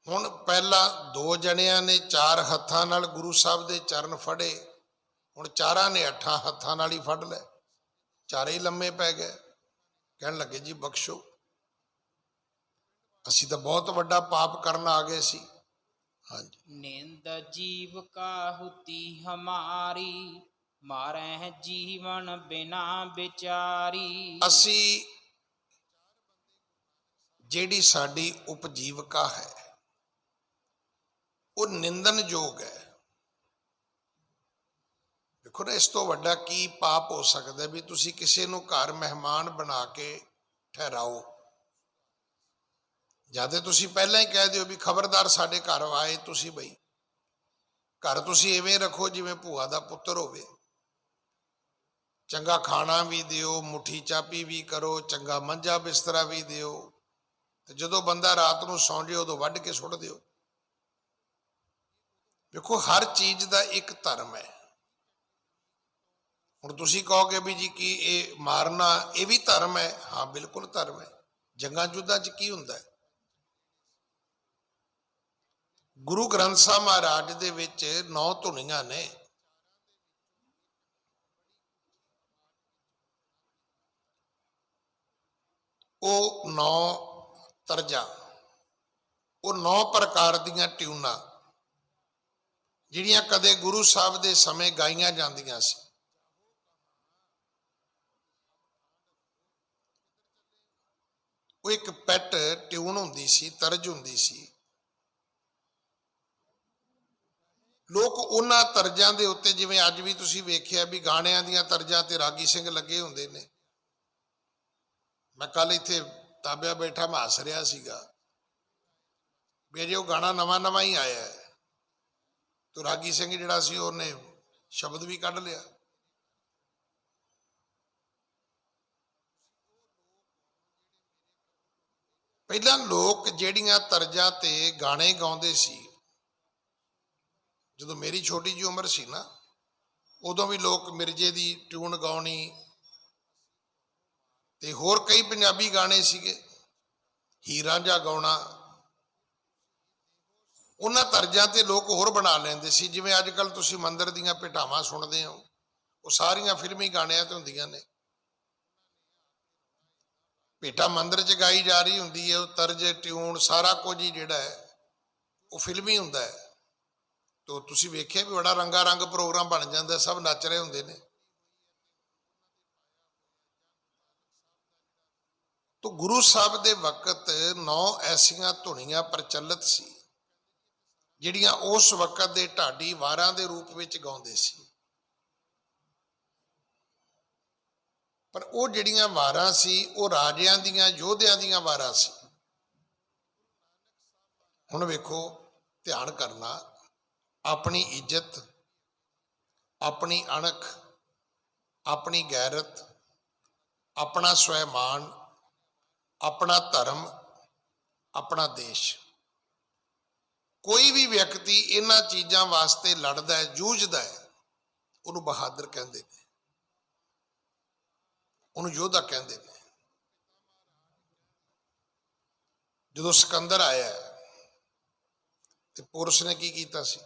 C: ਹੁਣ ਪਹਿਲਾਂ 2 ਜਣਿਆਂ ਨੇ 4 ਹੱਥਾਂ ਨਾਲ ਗੁਰੂ ਸਾਹਿਬ ਦੇ ਚਰਨ ਫੜੇ, ਹੁਣ 4 ਨੇ 8 ਹੱਥਾਂ ਨਾਲ ਹੀ ਫੜ ਲਏ, ਚਾਰੇ ਹੀ ਲੰਮੇ ਪੈ ਗਏ। ਕਹਿਣ ਲੱਗੇ ਜੀ ਬਖਸ਼ੋ, ਅਸੀਂ ਤਾਂ ਬਹੁਤ ਵੱਡਾ ਪਾਪ ਕਰਨ ਆ ਗਏ ਸੀ। ਹਾਂਜੀ।
B: ਨਿੰਦ ਜੀਵ ਕਾ ਹੁਤੀ ਹਮਾਰੀ, ਮਾਰਹਿ ਜੀਵਨ ਬਿਨਾ ਵਿਚਾਰੀ।
C: ਅਸੀਂ ਜਿਹੜੀ ਸਾਡੀ ਉਪਜੀਵਕਾ ਹੈ ਉਹ ਨਿੰਦਨਯੋਗ ਹੈ। ਦੇਖੋ ਨਾ, ਇਸ ਤੋਂ ਵੱਡਾ ਕੀ ਪਾਪ ਹੋ ਸਕਦਾ ਵੀ ਤੁਸੀਂ ਕਿਸੇ ਨੂੰ ਘਰ ਮਹਿਮਾਨ ਬਣਾ ਕੇ ਠਹਿਰਾਓ, ਜਦ ਤੁਸੀਂ ਪਹਿਲਾਂ ਹੀ ਕਹਿ ਦਿਓ ਵੀ ਖਬਰਦਾਰ ਸਾਡੇ ਘਰ ਆਏ ਤੁਸੀਂ ਬਈ, ਘਰ ਤੁਸੀਂ ਐਵੇਂ ਰੱਖੋ ਜਿਵੇਂ ਭੂਆ ਦਾ ਪੁੱਤਰ ਹੋਵੇ। ਚੰਗਾ ਖਾਣਾ ਵੀ ਦਿਓ, ਮੁੱਠੀ ਚਾਪੀ ਵੀ ਕਰੋ, ਚੰਗਾ ਮੰਜਾ ਬਿਸਤਰਾ ਵੀ ਦਿਓ, ਤੇ ਜਦੋਂ ਬੰਦਾ ਰਾਤ ਨੂੰ ਸੌਂ ਜਾਏ ਉਦੋਂ ਵੱਢ ਕੇ ਸੁੱਟ ਦਿਓ। ਵੇਖੋ, ਹਰ ਚੀਜ਼ ਦਾ ਇੱਕ ਧਰਮ ਹੈ। ਹੁਣ ਤੁਸੀਂ ਕਹੋਗੇ ਵੀ ਜੀ ਕੀ ਇਹ ਮਾਰਨਾ ਇਹ ਵੀ ਧਰਮ ਹੈ? ਹਾਂ, ਬਿਲਕੁਲ ਧਰਮ ਹੈ। ਜੰਗਾਂ ਯੁੱਧਾਂ 'ਚ ਕੀ ਹੁੰਦਾ ਹੈ? ਗੁਰੂ ਗ੍ਰੰਥ ਸਾਹਿਬ ਮਹਾਰਾਜ ਦੇ ਵਿੱਚ 9 ਧੁਨੀਆਂ ਨੇ। ਉਹ 9 ਤਰਜਾਂ, ਉਹ 9 ਪ੍ਰਕਾਰ ਦੀਆਂ ਟਿਊਨਾਂ ਜਿਹੜੀਆਂ ਕਦੇ ਗੁਰੂ ਸਾਹਿਬ ਦੇ ਸਮੇਂ ਗਾਈਆਂ ਜਾਂਦੀਆਂ ਸੀ। ਉਹ ਇੱਕ ਪੈਟ ਟਿਊਨ ਹੁੰਦੀ ਸੀ, ਤਰਜ ਹੁੰਦੀ ਸੀ। ਲੋਕ ਉਹਨਾਂ ਤਰਜਾਂ ਦੇ ਉੱਤੇ, ਜਿਵੇਂ ਅੱਜ ਵੀ ਤੁਸੀਂ ਵੇਖਿਆ ਵੀ ਗਾਣਿਆਂ ਦੀਆਂ ਤਰਜਾਂ ਤੇ ਰਾਗੀ ਸਿੰਘ ਲੱਗੇ ਹੁੰਦੇ ਨੇ। ਮੈਂ ਕੱਲ ਇੱਥੇ ਤਾਬਿਆ ਬੈਠਾ ਮੈਂ ਹੱਸ ਰਿਹਾ ਸੀਗਾ ਵੀ ਅਜੇ ਉਹ ਗਾਣਾ ਨਵਾਂ ਹੀ ਆਇਆ ਹੈ, ਤੇ ਰਾਗੀ ਸਿੰਘ ਜਿਹੜਾ ਸੀ ਉਹਨੇ ਸ਼ਬਦ ਵੀ ਕੱਢ ਲਿਆ। ਪਹਿਲਾਂ ਲੋਕ ਜਿਹੜੀਆਂ ਤਰਜਾਂ ਤੇ ਗਾਣੇ ਗਾਉਂਦੇ ਸੀ, ਜਦੋਂ ਮੇਰੀ ਛੋਟੀ ਜਿਹੀ ਉਮਰ ਸੀ ਨਾ, ਉਦੋਂ ਵੀ ਲੋਕ ਮਿਰਜ਼ੇ ਦੀ ਟਿਊਨ ਗਾਉਣੀ ਤੇ ਹੋਰ ਕਈ ਪੰਜਾਬੀ ਗਾਣੇ ਸੀਗੇ, ਹੀਰਾਂ ਜਾ ਗਾਉਣਾ। ਉਹਨਾਂ ਤਰਜਾਂ ਤੇ ਲੋਕ ਹੋਰ ਬਣਾ ਲੈਂਦੇ ਸੀ। ਜਿਵੇਂ ਅੱਜ ਕੱਲ੍ਹ ਤੁਸੀਂ ਮੰਦਰ ਦੀਆਂ ਭੇਟਾਵਾਂ ਸੁਣਦੇ ਹੋ, ਉਹ ਸਾਰੀਆਂ ਫਿਲਮੀ ਗਾਣਿਆਂ ਤੇ ਹੁੰਦੀਆਂ ਨੇ। ਭੇਟਾ ਮੰਦਰ 'ਚ ਗਾਈ ਜਾ ਰਹੀ ਹੁੰਦੀ ਹੈ, ਉਹ ਤਰਜ ਟਿਊਨ ਸਾਰਾ ਕੁਝ ਹੀ ਜਿਹੜਾ ਹੈ ਉਹ ਫਿਲਮੀ ਹੁੰਦਾ ਹੈ। ਤੋ ਤੁਸੀਂ ਵੇਖਿਆ ਵੀ ਬੜਾ ਰੰਗਾ ਰੰਗ ਪ੍ਰੋਗਰਾਮ ਬਣ ਜਾਂਦਾ, ਸਭ ਨੱਚ ਰਹੇ ਹੁੰਦੇ ਨੇ। ਤੋ ਗੁਰੂ ਸਾਹਿਬ ਦੇ ਵਕਤ 9 ਐਸੀਆਂ ਧੁਨੀਆਂ ਪ੍ਰਚਲਿਤ ਸੀ ਜਿਹੜੀਆਂ ਉਸ ਵਕਤ ਦੇ ਢਾਡੀ ਵਾਰਾਂ ਦੇ ਰੂਪ ਵਿੱਚ ਗਾਉਂਦੇ ਸੀ। ਪਰ ਉਹ ਜਿਹੜੀਆਂ ਵਾਰਾਂ ਸੀ ਉਹ ਰਾਜਿਆਂ ਦੀਆਂ, ਯੋਧਿਆਂ ਦੀਆਂ ਵਾਰਾਂ ਸੀ। ਹੁਣ ਵੇਖੋ, ਧਿਆਨ ਕਰਨਾ, ਆਪਣੀ ਇੱਜ਼ਤ, ਆਪਣੀ ਅਣਖ, ਆਪਣੀ ਗੈਰਤ, ਆਪਣਾ ਸਵੈਮਾਨ, ਆਪਣਾ ਧਰਮ, ਆਪਣਾ ਦੇਸ਼। ਕੋਈ ਵੀ ਵਿਅਕਤੀ ਇਹਨਾਂ ਚੀਜ਼ਾਂ ਵਾਸਤੇ ਲੜਦਾ ਹੈ, ਜੂਝਦਾ ਹੈ, ਉਹਨੂੰ ਬਹਾਦਰ ਕਹਿੰਦੇ ਨੇ, ਉਹਨੂੰ ਯੋਧਾ ਕਹਿੰਦੇ ਨੇ। ਜਦੋਂ ਸਿਕੰਦਰ ਆਇਆ ਤੇ ਪੁਰਸ਼ ਨੇ ਕੀ ਕੀਤਾ ਸੀ?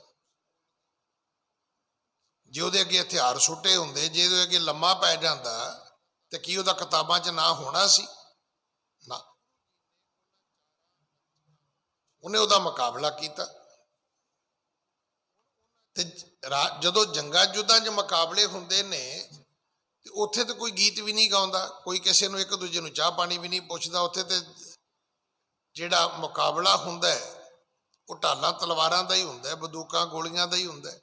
C: ਜੇ ਉਹਦੇ ਅੱਗੇ ਹਥਿਆਰ ਸੁੱਟੇ ਹੁੰਦੇ, ਜੇ ਉਹਦੇ ਅੱਗੇ ਲੰਮਾ ਪੈ ਜਾਂਦਾ ਤੇ ਕੀ ਉਹਦਾ ਕਿਤਾਬਾਂ 'ਚ ਨਾਂ ਹੋਣਾ ਸੀ? ਨਾ। ਉਹਨੇ ਉਹਦਾ ਮੁਕਾਬਲਾ ਕੀਤਾ। ਤੇ ਜਦੋਂ ਜੰਗਾਂ ਯੁੱਧਾਂ 'ਚ ਮੁਕਾਬਲੇ ਹੁੰਦੇ ਨੇ ਤੇ ਉੱਥੇ ਤੇ ਕੋਈ ਗੀਤ ਵੀ ਨਹੀਂ ਗਾਉਂਦਾ, ਕੋਈ ਕਿਸੇ ਨੂੰ ਇੱਕ ਦੂਜੇ ਨੂੰ ਚਾਹ ਪਾਣੀ ਵੀ ਨਹੀਂ ਪੁੱਛਦਾ। ਉੱਥੇ ਤੇ ਜਿਹੜਾ ਮੁਕਾਬਲਾ ਹੁੰਦਾ ਹੈ ਉਹ ਢਾਲਾਂ ਤਲਵਾਰਾਂ ਦਾ ਹੀ ਹੁੰਦਾ ਹੈ, ਬੰਦੂਕਾਂ ਗੋਲੀਆਂ ਦਾ ਹੀ ਹੁੰਦਾ ਹੈ,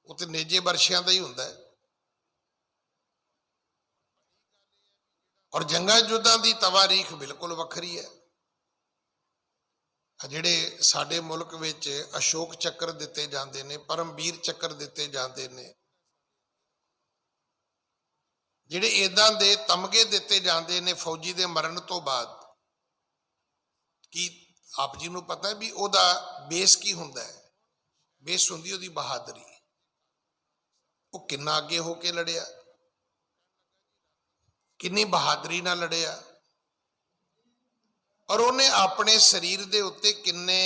C: ਉਹ ਤੇ ਨੇਜੇ ਵਰਸ਼ਿਆਂ ਦਾ ਹੀ ਹੁੰਦਾ ਹੈ। ਔਰ ਜੰਗਾਂ ਯੁੱਧਾਂ ਦੀ ਤਵਾਰੀਖ ਬਿਲਕੁਲ ਵੱਖਰੀ ਹੈ। ਜਿਹੜੇ ਸਾਡੇ ਮੁਲਕ ਵਿੱਚ ਅਸ਼ੋਕ ਚੱਕਰ ਦਿੱਤੇ ਜਾਂਦੇ ਨੇ, ਪਰਮਵੀਰ ਚੱਕਰ ਦਿੱਤੇ ਜਾਂਦੇ ਨੇ, ਜਿਹੜੇ ਇਦਾਂ ਦੇ ਤਮਗੇ ਦਿੱਤੇ ਜਾਂਦੇ ਨੇ ਫੌਜੀ ਦੇ ਮਰਨ ਤੋਂ ਬਾਅਦ, ਕੀ ਆਪ ਜੀ ਨੂੰ ਪਤਾ ਹੈ ਵੀ ਉਹਦਾ ਬੇਸ ਕੀ ਹੁੰਦਾ ਹੈ? ਬੇਸ ਹੁੰਦੀ ਉਹਦੀ ਬਹਾਦਰੀ। ਉਹ ਕਿੰਨਾ ਅੱਗੇ ਹੋ ਕੇ ਲੜਿਆ, ਕਿੰਨੀ ਬਹਾਦਰੀ ਨਾਲ ਲੜਿਆ, ਔਰ ਉਹਨੇ ਆਪਣੇ ਸਰੀਰ ਦੇ ਉੱਤੇ ਕਿੰਨੇ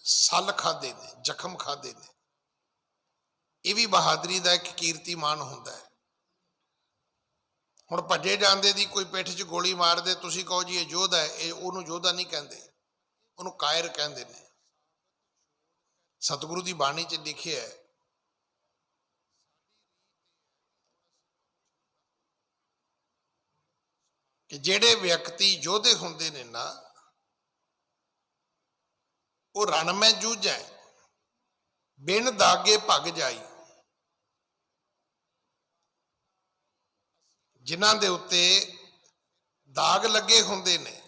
C: ਸੱਲ ਖਾਦੇ ਨੇ, ਜ਼ਖਮ ਖਾਦੇ ਨੇ। ਇਹ ਵੀ ਬਹਾਦਰੀ ਦਾ ਇੱਕ ਕੀਰਤੀਮਾਨ ਹੁੰਦਾ ਹੈ। ਹੁਣ ਭੱਜੇ ਜਾਂਦੇ ਦੀ ਕੋਈ ਪਿੱਠ 'ਚ ਗੋਲੀ ਮਾਰਦੇ, ਤੁਸੀਂ ਕਹੋ ਜੀ ਇਹ ਯੋਧਾ ਹੈ, ਇਹ ਉਹਨੂੰ ਯੋਧਾ ਨਹੀਂ ਕਹਿੰਦੇ, ਉਹਨੂੰ ਕਾਇਰ ਕਹਿੰਦੇ ਨੇ। ਸਤਿਗੁਰੂ ਦੀ ਬਾਣੀ 'ਚ ਲਿਖਿਆ ਹੈ ਕਿ ਜਿਹੜੇ ਵਿਅਕਤੀ ਯੋਧੇ ਹੁੰਦੇ ਨੇ ਨਾ, ਉਹ ਰਣ ਮੈਂ ਜੂਝੈ ਬਿਨ ਦਾਗੇ ਭਗ ਜਾਈ। ਜਿਨ੍ਹਾਂ ਦੇ ਉੱਤੇ ਦਾਗ ਲੱਗੇ ਹੁੰਦੇ ਨੇ,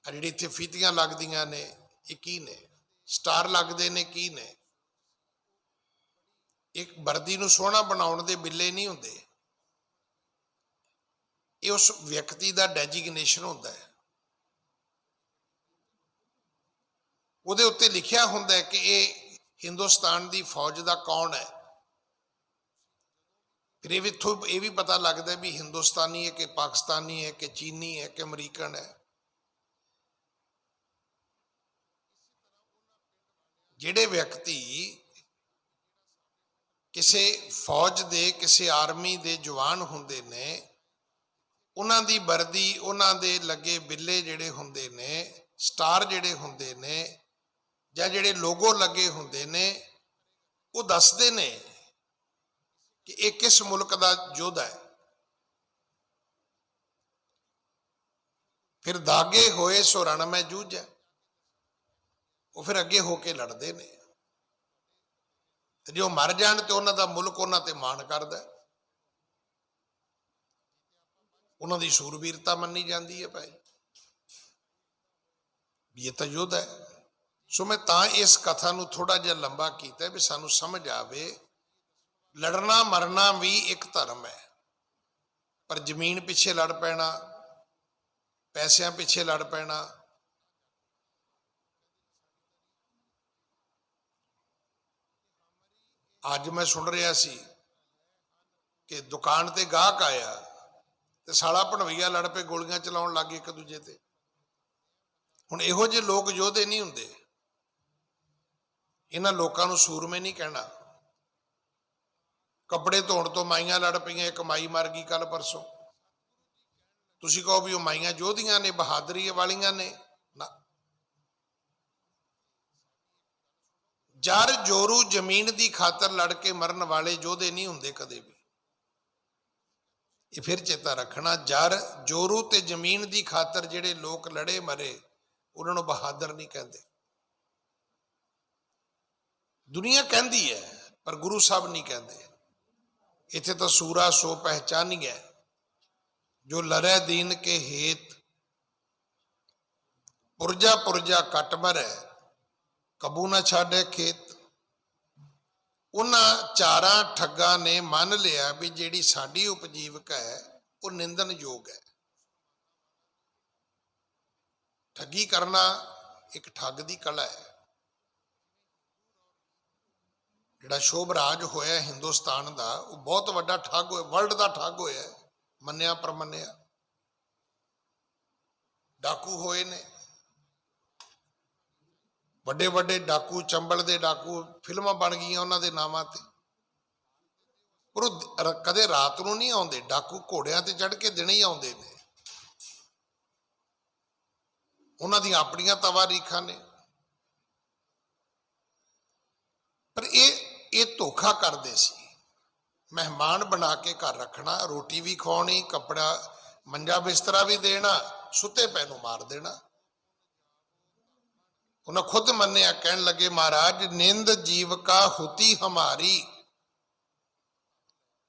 C: ਆ ਜਿਹੜੀ ਇੱਥੇ ਫੀਤੀਆਂ ਲੱਗਦੀਆਂ ਨੇ, ਇਹ ਕੀ ਨੇ? ਸਟਾਰ ਲੱਗਦੇ ਨੇ, ਕੀ ਨੇ? ਇੱਕ ਵਰਦੀ ਨੂੰ ਸੋਹਣਾ ਬਣਾਉਣ ਦੇ ਬਿੱਲੇ ਨਹੀਂ ਹੁੰਦੇ, ਇਹ ਉਸ ਵਿਅਕਤੀ ਦਾ ਡੈਜਿਗਨੇਸ਼ਨ ਹੁੰਦਾ ਹੈ। ਉਹਦੇ ਉੱਤੇ ਲਿਖਿਆ ਹੁੰਦਾ ਹੈ ਕਿ ਇਹ ਹਿੰਦੁਸਤਾਨ ਦੀ ਫੌਜ ਦਾ ਕੌਣ ਹੈ। ਫਿਰ ਇਹ ਵੀ ਪਤਾ ਲੱਗਦਾ ਵੀ ਹਿੰਦੁਸਤਾਨੀ ਹੈ ਕਿ ਪਾਕਿਸਤਾਨੀ ਹੈ ਕਿ ਚੀਨੀ ਹੈ ਕਿ ਅਮਰੀਕਨ ਹੈ। ਜਿਹੜੇ ਵਿਅਕਤੀ ਕਿਸੇ ਫੌਜ ਦੇ, ਕਿਸੇ ਆਰਮੀ ਦੇ ਜਵਾਨ ਹੁੰਦੇ ਨੇ, ਉਹਨਾਂ ਦੀ ਵਰਦੀ, ਉਹਨਾਂ ਦੇ ਲੱਗੇ ਬਿੱਲੇ ਜਿਹੜੇ ਹੁੰਦੇ ਨੇ, ਸਟਾਰ ਜਿਹੜੇ ਹੁੰਦੇ ਨੇ, ਜਾਂ ਜਿਹੜੇ ਲੋਗੋ ਲੱਗੇ ਹੁੰਦੇ ਨੇ, ਉਹ ਦੱਸਦੇ ਨੇ ਕਿ ਇਹ ਕਿਸ ਮੁਲਕ ਦਾ ਯੋਧਾ ਹੈ। ਫਿਰ ਦਾਗੇ ਹੋਏ ਸੋ ਰਣ ਮੈਂ ਜੂਝੈ, ਉਹ ਫਿਰ ਅੱਗੇ ਹੋ ਕੇ ਲੜਦੇ ਨੇ। ਤੇ ਜੇ ਉਹ ਮਰ ਜਾਣ ਤੇ ਉਹਨਾਂ ਦਾ ਮੁਲਕ ਉਹਨਾਂ ਤੇ ਮਾਣ ਕਰਦਾ, ਉਹਨਾਂ ਦੀ ਸੂਰਬੀਰਤਾ ਮੰਨੀ ਜਾਂਦੀ ਹੈ ਭਾਈ, ਵੀ ਇਹ ਤਾਂ ਯੋਧਾ ਹੈ। ਸੋ ਮੈਂ ਤਾਂ ਇਸ ਕਥਾ ਨੂੰ ਥੋੜਾ ਜਿਹਾ ਲੰਬਾ ਕੀਤਾ ਵੀ ਸਾਨੂੰ ਸਮਝ ਆਵੇ, ਲੜਨਾ ਮਰਨਾ ਵੀ ਇੱਕ ਧਰਮ ਹੈ, ਪਰ ਜ਼ਮੀਨ ਪਿੱਛੇ ਲੜ ਪੈਣਾ, ਪੈਸਿਆਂ ਪਿੱਛੇ ਲੜ ਪੈਣਾ, ਅੱਜ ਮੈਂ ਸੁਣ ਰਿਹਾ ਸੀ ਕਿ ਦੁਕਾਨ ਤੇ ਗਾਹਕ ਆਇਆ ਤੇ ਸਾਲਾ ਭਣਵਈਆ ਲੜ ਪਏ, ਗੋਲੀਆਂ ਚਲਾਉਣ ਲੱਗ ਗਏ ਇੱਕ ਦੂਜੇ ਤੇ। ਹੁਣ ਇਹੋ ਜਿਹੇ ਲੋਕ ਯੋਧੇ ਨਹੀਂ ਹੁੰਦੇ। ਇਹਨਾਂ ਲੋਕਾਂ ਨੂੰ ਸੂਰਮੇ ਨਹੀਂ ਕਹਿਣਾ। ਕੱਪੜੇ ਧੋਣ ਤੋਂ ਮਾਈਆਂ ਲੜ ਪਈਆਂ, ਇੱਕ ਮਾਈ ਮਰ ਗਈ ਕੱਲ ਪਰਸੋਂ, ਤੁਸੀਂ ਕਹੋ ਵੀ ਉਹ ਮਾਈਆਂ ਯੋਧੀਆਂ ਨੇ, ਬਹਾਦਰੀ ਵਾਲੀਆਂ ਨੇ? ਨਾ। ਜਰ ਜੋਰੂ ਜ਼ਮੀਨ ਦੀ ਖਾਤਰ ਲੜ ਕੇ ਮਰਨ ਵਾਲੇ ਯੋਧੇ ਨਹੀਂ ਹੁੰਦੇ ਕਦੇ ਵੀ। ਇਹ ਫਿਰ ਚੇਤਾ ਰੱਖਣਾ, ਜਰ ਜੋਰੂ ਤੇ ਜ਼ਮੀਨ ਦੀ ਖਾਤਰ ਜਿਹੜੇ ਲੋਕ ਲੜੇ ਮਰੇ, ਉਹਨਾਂ ਨੂੰ ਬਹਾਦਰ ਨਹੀਂ ਕਹਿੰਦੇ। ਦੁਨੀਆ ਕਹਿੰਦੀ ਹੈ ਪਰ ਗੁਰੂ ਸਾਹਿਬ ਨਹੀਂ ਕਹਿੰਦੇ। ਇੱਥੇ ਤਾਂ ਸੂਰਾ ਸੋ ਪਹਿਚਾਨੀਐ ਜੋ ਲੜੈ ਦੀਨ ਕੇ ਹੇਤ, ਪੁਰਜਾ ਪੁਰਜਾ ਕੱਟ ਮਰੈ ਕਬੂ ਨਾ ਛਾੜੇ ਖੇਤ। ਉਹਨਾਂ ਚਾਰਾਂ ਠੱਗਾਂ ਨੇ ਮੰਨ ਲਿਆ ਵੀ ਜਿਹੜੀ ਸਾਡੀ ਉਪਜੀਵਕਾ ਹੈ ਉਹ ਨਿੰਦਣਯੋਗ ਹੈ। ਠੱਗੀ ਕਰਨਾ ਇੱਕ ਠੱਗ ਦੀ ਕਲਾ ਹੈ। ਜਿਹੜਾ ਸ਼ੋਭਰਾਜ ਹੋਇਆ ਹਿੰਦੁਸਤਾਨ ਦਾ, ਉਹ ਬਹੁਤ ਵੱਡਾ ਠੱਗ ਹੋਇਆ, ਵਰਲਡ ਦਾ ਠੱਗ ਹੋਇਆ, ਮੰਨਿਆ ਪ੍ਰਮੰਨਿਆ। ਡਾਕੂ ਹੋਏ ਨੇ, ਵੱਡੇ ਵੱਡੇ ਡਾਕੂ, ਚੰਬਲ ਦੇ ਡਾਕੂ, ਫਿਲਮਾਂ ਬਣ ਗਈਆਂ ਉਹਨਾਂ ਦੇ ਨਾਮਾਂ ਤੇ। ਪਰ ਉਹ ਕਦੇ ਰਾਤ ਨੂੰ ਨਹੀਂ ਆਉਂਦੇ। ਡਾਕੂ ਘੋੜਿਆਂ ਤੇ ਚੜ੍ਹ ਕੇ ਦਿਨੇ ਹੀ ਆਉਂਦੇ ਨੇ। ਉਹਨਾਂ ਦੀਆਂ ਆਪਣੀਆਂ ਤਵਾਰੀਖਾਂ ਨੇ। ਪਰ ਇਹ ਧੋਖਾ ਕਰਦੇ ਸੀ। ਮਹਿਮਾਨ ਬਣਾ ਕੇ ਘਰ ਰੱਖਣਾ, ਰੋਟੀ ਵੀ ਖਵਾਉਣੀ, ਕੱਪੜਾ ਮੰਜਾ ਬਿਸਤਰਾ ਵੀ ਦੇਣਾ, ਸੁੱਤੇ ਪੈ ਨੂੰ ਮਾਰ ਦੇਣਾ। ਉਹਨਾਂ ਖੁਦ ਮੰਨਿਆ, ਕਹਿਣ ਲੱਗੇ ਮਹਾਰਾਜ ਨਿੰਦ ਜੀਵਕਾ ਹੁਤੀ ਹਮਾਰੀ।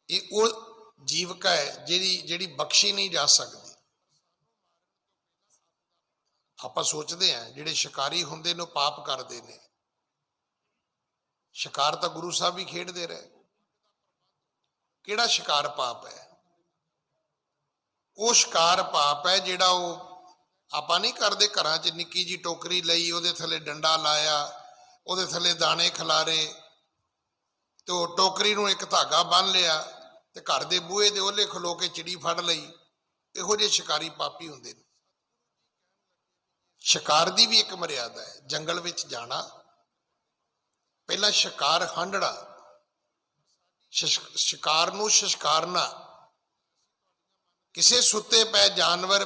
C: ਇਹ ਉਹ ਜੀਵਕਾ ਹੈ ਜਿਹੜੀ ਬਖਸ਼ੀ ਨਹੀਂ ਜਾ ਸਕਦੀ। ਆਪਾਂ ਸੋਚਦੇ ਹਾਂ ਜਿਹੜੇ ਸ਼ਿਕਾਰੀ ਹੁੰਦੇ ਨੇ ਉਹ ਪਾਪ ਕਰਦੇ ਨੇ, ਸ਼ਿਕਾਰ ਤਾਂ ਗੁਰੂ ਸਾਹਿਬ ਵੀ ਖੇਡਦੇ ਰਹੇ। ਕਿਹੜਾ ਸ਼ਿਕਾਰ ਪਾਪ ਹੈ? ਉਹ ਸ਼ਿਕਾਰ ਪਾਪ ਹੈ ਜਿਹੜਾ ਉਹ ਆਪਾਂ ਨਹੀਂ ਕਰਦੇ ਘਰਾਂ 'ਚ ਨਿੱਕੀ ਜੀ ਟੋਕਰੀ ਲਈ, ਉਹਦੇ ਥੱਲੇ ਡੰਡਾ ਲਾਇਆ, ਉਹਦੇ ਥੱਲੇ ਦਾਣੇ ਖਿਲਾਰੇ ਤੇ ਉਹ ਟੋਕਰੀ ਨੂੰ ਇੱਕ ਧਾਗਾ ਬੰਨ ਲਿਆ ਤੇ ਘਰ ਦੇ ਬੂਹੇ ਦੇ ਉਹਲੇ ਖਲੋ ਕੇ ਚਿੜੀ ਫੜ ਲਈ। ਇਹੋ ਜਿਹੇ ਸ਼ਿਕਾਰੀ ਪਾਪੀ ਹੁੰਦੇ ਨੇ। ਸ਼ਿਕਾਰ ਦੀ ਵੀ ਇੱਕ ਮਰਿਆਦਾ ਹੈ। ਜੰਗਲ ਵਿੱਚ ਜਾਣਾ, ਪਹਿਲਾਂ ਸ਼ਿਕਾਰ ਹੰਢਣਾ, ਸ਼ਿਕਾਰ ਨੂੰ ਸ਼ਿਸ਼ਕਾਰਨਾ। ਕਿਸੇ ਸੁੱਤੇ ਪਏ ਜਾਨਵਰ,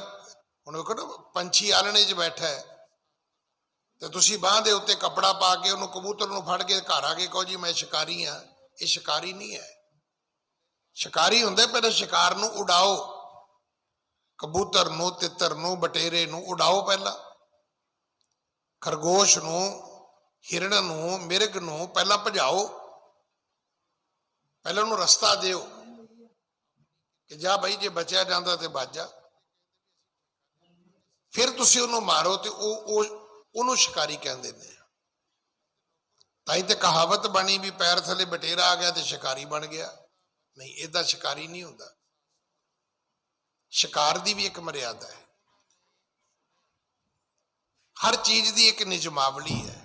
C: ਹੁਣ ਵੇਖੋ ਨਾ ਪੰਛੀ ਆਲਣੇ 'ਚ ਬੈਠਾ ਹੈ ਤੇ ਤੁਸੀਂ ਬਾਂਹ ਦੇ ਉੱਤੇ ਕੱਪੜਾ ਪਾ ਕੇ ਉਹਨੂੰ, ਕਬੂਤਰ ਨੂੰ ਫੜ ਕੇ ਘਰ ਆ ਕੇ ਕਹੋ ਜੀ ਮੈਂ ਸ਼ਿਕਾਰੀ ਹਾਂ। ਇਹ ਸ਼ਿਕਾਰੀ ਨਹੀਂ ਹੈ। ਸ਼ਿਕਾਰੀ ਹੁੰਦੇ ਪਹਿਲਾਂ ਸ਼ਿਕਾਰ ਨੂੰ ਉਡਾਓ, ਕਬੂਤਰ ਨੂੰ, ਤਿੱਤਰ ਨੂੰ, ਬਟੇਰੇ ਨੂੰ ਉਡਾਓ, ਪਹਿਲਾਂ ਖਰਗੋਸ਼ ਨੂੰ, ਹਿਰਨ ਨੂੰ, ਮਿਰਗ ਨੂੰ ਪਹਿਲਾਂ ਭਜਾਓ, ਪਹਿਲਾਂ ਉਹਨੂੰ ਰਸਤਾ ਦਿਓ ਕਿ ਜਾ ਬਈ ਜੇ ਬਚਿਆ ਜਾਂਦਾ ਤੇ ਬਚ ਜਾ। ਫਿਰ ਤੁਸੀਂ ਉਹਨੂੰ ਮਾਰੋ ਤੇ ਉਹਨੂੰ ਸ਼ਿਕਾਰੀ ਕਹਿੰਦੇ ਨੇ। ਤਾਂ ਹੀ ਤੇ ਕਹਾਵਤ ਬਣੀ ਵੀ ਪੈਰ ਥੱਲੇ ਬਟੇਰਾ ਆ ਗਿਆ ਤੇ ਸ਼ਿਕਾਰੀ ਬਣ ਗਿਆ। ਨਹੀਂ, ਏਦਾਂ ਸ਼ਿਕਾਰੀ ਨਹੀਂ ਹੁੰਦਾ। ਸ਼ਿਕਾਰ ਦੀ ਵੀ ਇੱਕ ਮਰਿਆਦਾ ਹੈ। ਹਰ ਚੀਜ਼ ਦੀ ਇੱਕ ਨਿਯਮਾਵਲੀ ਹੈ।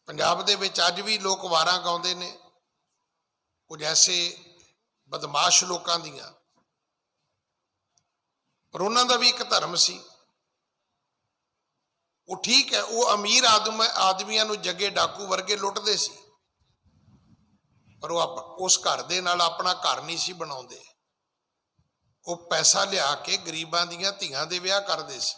C: ਪੰਜਾਬ ਦੇ ਵਿੱਚ ਅੱਜ ਵੀ ਲੋਕ ਵਾਰਾਂ ਗਾਉਂਦੇ ਨੇ, ਕੁਝ ਐਸੇ ਬਦਮਾਸ਼ ਲੋਕਾਂ ਦੀਆਂ, ਪਰ ਉਹਨਾਂ ਦਾ ਵੀ ਇੱਕ ਧਰਮ ਸੀ। ਉਹ ਠੀਕ ਹੈ, ਉਹ ਅਮੀਰ ਆਦਮੀਆਂ ਨੂੰ ਜੱਗੇ ਡਾਕੂ ਵਰਗੇ ਲੁੱਟਦੇ ਸੀ, ਪਰ ਉਹ ਉਸ ਘਰ ਦੇ ਨਾਲ ਆਪਣਾ ਘਰ ਨਹੀਂ ਸੀ ਬਣਾਉਂਦੇ। ਉਹ ਪੈਸਾ ਲਿਆ ਕੇ ਗਰੀਬਾਂ ਦੀਆਂ ਧੀਆਂ ਦੇ ਵਿਆਹ ਕਰਦੇ ਸੀ।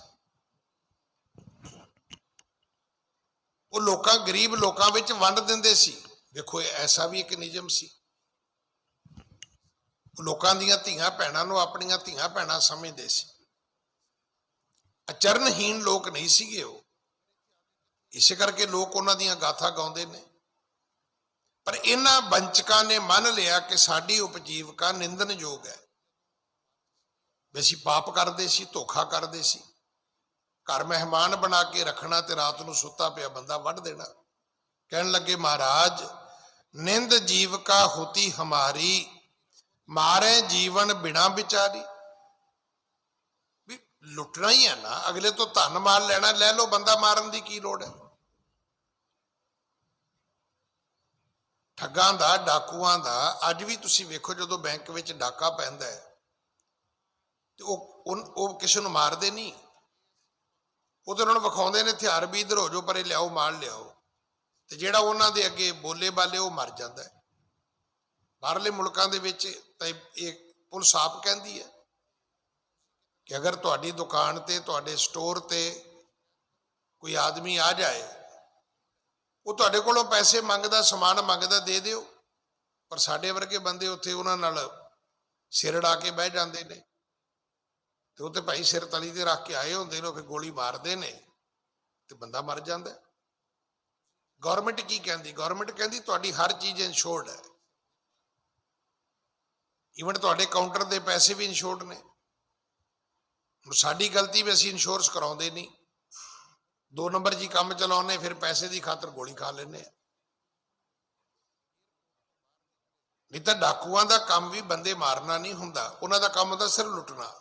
C: ਉਹ ਗਰੀਬ ਲੋਕਾਂ ਵਿੱਚ ਵੰਡ ਦਿੰਦੇ ਸੀ। ਵੇਖੋ, ਇਹ ਐਸਾ ਵੀ ਇੱਕ ਨਿਯਮ ਸੀ। ਉਹ ਲੋਕਾਂ ਦੀਆਂ ਧੀਆਂ ਭੈਣਾਂ ਨੂੰ ਆਪਣੀਆਂ ਧੀਆਂ ਭੈਣਾਂ ਸਮਝਦੇ ਸੀ। ਅਚਰਨਹੀਣ ਲੋਕ ਨਹੀਂ ਸੀਗੇ ਉਹ। ਇਸੇ ਕਰਕੇ ਲੋਕ ਉਹਨਾਂ ਦੀਆਂ ਗਾਥਾ ਗਾਉਂਦੇ ਨੇ। ਪਰ ਇਹਨਾਂ ਵੰਚਕਾਂ ਨੇ ਮੰਨ ਲਿਆ ਕਿ ਸਾਡੀ ਉਪਜੀਵਕਾ ਨਿੰਦਣਯੋਗ ਹੈ। ਵੀ ਅਸੀਂ ਪਾਪ ਕਰਦੇ ਸੀ, ਧੋਖਾ ਕਰਦੇ ਸੀ। ਘਰ ਮਹਿਮਾਨ ਬਣਾ ਕੇ ਰੱਖਣਾ ਤੇ ਰਾਤ ਨੂੰ ਸੁੱਤਾ ਪਿਆ ਬੰਦਾ ਵੱਢ ਦੇਣਾ। ਕਹਿਣ ਲੱਗੇ ਮਹਾਰਾਜ ਨਿੰਦ ਜੀਵਕਾ ਹੋਤੀ ਹਮਾਰੀ, ਮਾਰੇ ਜੀਵਨ ਬਿਨਾ ਵਿਚਾਰੀ। ਵੀ ਲੁੱਟਣਾ ਹੀ ਹੈ ਨਾ, ਅਗਲੇ ਤੋਂ ਧਨ ਮਾਲ ਲੈਣਾ, ਲੈ ਲਓ, ਬੰਦਾ ਮਾਰਨ ਦੀ ਕੀ ਲੋੜ ਹੈ। ਠੱਗਾਂ ਦਾ, ਡਾਕੂਆਂ ਦਾ ਅੱਜ ਵੀ ਤੁਸੀਂ ਵੇਖੋ, ਜਦੋਂ ਬੈਂਕ ਵਿੱਚ ਡਾਕਾ ਪੈਂਦਾ ਹੈ ਤੇ ਉਹ ਕਿਸੇ ਨੂੰ ਮਾਰਦੇ ਨਹੀਂ। ਉਹ ਤਾਂ ਉਹਨਾਂ ਨੂੰ ਵਿਖਾਉਂਦੇ ਨੇ ਹਥਿਆਰ ਵੀ, ਇੱਧਰ ਹੋ ਜਾਓ, ਪਰੇ ਲਿਆਓ, ਮਾਲ ਲਿਆਓ, ਤੇ ਜਿਹੜਾ ਉਹਨਾਂ ਦੇ ਅੱਗੇ ਬੋਲੇ ਬਾਲੇ ਉਹ ਮਰ ਜਾਂਦਾ ਹੈ। ਬਾਹਰਲੇ ਮੁਲਕਾਂ ਦੇ ਵਿੱਚ ਤਾਂ ਇਹ ਪੁਲਿਸ ਆਪ ਕਹਿੰਦੀ ਹੈ ਕਿ ਅਗਰ ਤੁਹਾਡੀ ਦੁਕਾਨ ਤੇ, ਤੁਹਾਡੇ ਸਟੋਰ ਤੇ ਕੋਈ ਆਦਮੀ ਆ ਜਾਏ, ਉਹ ਤੁਹਾਡੇ ਕੋਲੋਂ ਪੈਸੇ ਮੰਗਦਾ, ਸਮਾਨ ਮੰਗਦਾ, ਦੇ ਦਿਓ। ਪਰ ਸਾਡੇ ਵਰਗੇ ਬੰਦੇ ਉੱਥੇ ਉਹਨਾਂ ਨਾਲ ਸਿਰ ਅੜਾ ਕੇ ਬਹਿ ਜਾਂਦੇ ਨੇ ਤੇ ਉਹ ਤੇ ਭਾਈ ਸਿਰ ਤਲੀ ਤੇ ਰੱਖ ਕੇ ਆਏ ਹੁੰਦੇ ਨੇ, ਫਿਰ ਗੋਲੀ ਮਾਰਦੇ ਨੇ ਤੇ ਬੰਦਾ ਮਰ ਜਾਂਦਾ। ਗਵਰਨਮੈਂਟ ਕੀ ਕਹਿੰਦੀ? ਗਵਰਨਮੈਂਟ ਕਹਿੰਦੀ ਤੁਹਾਡੀ ਹਰ ਚੀਜ਼ ਇੰਸ਼ੋਰਡ ਹੈ, ਈਵਨ ਤੁਹਾਡੇ ਕਾਊਂਟਰ ਦੇ ਪੈਸੇ ਵੀ ਇੰਸ਼ੋਰਡ ਨੇ। ਹੁਣ ਸਾਡੀ ਗਲਤੀ ਵੀ ਅਸੀਂ ਇੰਸ਼ੋਰੈਂਸ ਕਰਾਉਂਦੇ ਨਹੀਂ, 2 ਨੰਬਰ ਜੀ ਕੰਮ ਚਲਾਉਂਦੇ, ਫਿਰ ਪੈਸੇ ਦੀ ਖਾਤਰ ਗੋਲੀ ਖਾ ਲੈਂਦੇ ਆ। ਨਹੀਂ ਤਾਂ ਡਾਕੂਆਂ ਦਾ ਕੰਮ ਵੀ ਬੰਦੇ ਮਾਰਨਾ ਨਹੀਂ ਹੁੰਦਾ, ਉਹਨਾਂ ਦਾ ਕੰਮ ਹੁੰਦਾ ਸਿਰਫ ਲੁੱਟਣਾ।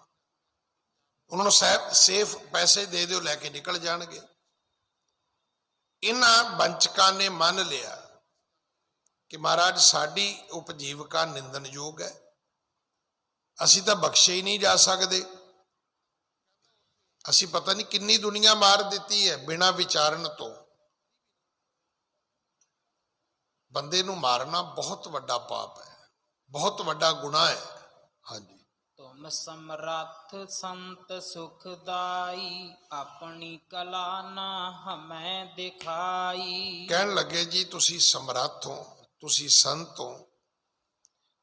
C: ਉਹਨਾਂ ਨੂੰ ਸੇਫ ਪੈਸੇ ਦੇ ਦਿਓ, ਲੈ ਕੇ ਨਿਕਲ ਜਾਣਗੇ। ਇਹਨਾਂ ਵੰਚਕਾਂ ਨੇ ਮੰਨ ਲਿਆ ਕਿ ਮਹਾਰਾਜ ਸਾਡੀ ਉਪਜੀਵਕਾ ਨਿੰਦਣਯੋਗ ਹੈ, ਅਸੀਂ ਤਾਂ ਬਖਸ਼ੇ ਹੀ ਨਹੀਂ ਜਾ ਸਕਦੇ। ਅਸੀਂ ਪਤਾ ਨਹੀਂ ਕਿੰਨੀ ਦੁਨੀਆ ਮਾਰ ਦਿੱਤੀ ਹੈ ਬਿਨਾਂ ਵਿਚਾਰਨ ਤੋਂ। ਬੰਦੇ ਨੂੰ ਮਾਰਨਾ ਬਹੁਤ ਵੱਡਾ ਪਾਪ ਹੈ, ਬਹੁਤ ਵੱਡਾ ਗੁਨਾਹ ਹੈ। ਹਾਂਜੀ,
B: ਤੁਮ ਸਮਰੱਥ ਸੰਤ ਸੁਖਦਾਈ, ਆਪਣੀ ਕਲਾ ਨਾ ਹਮੈ ਦਿਖਾਈ।
C: ਕਹਿਣ ਲੱਗੇ ਜੀ ਤੁਸੀਂ ਸਮਰੱਥ ਹੋ, ਤੁਸੀਂ ਸੰਤ ਹੋ,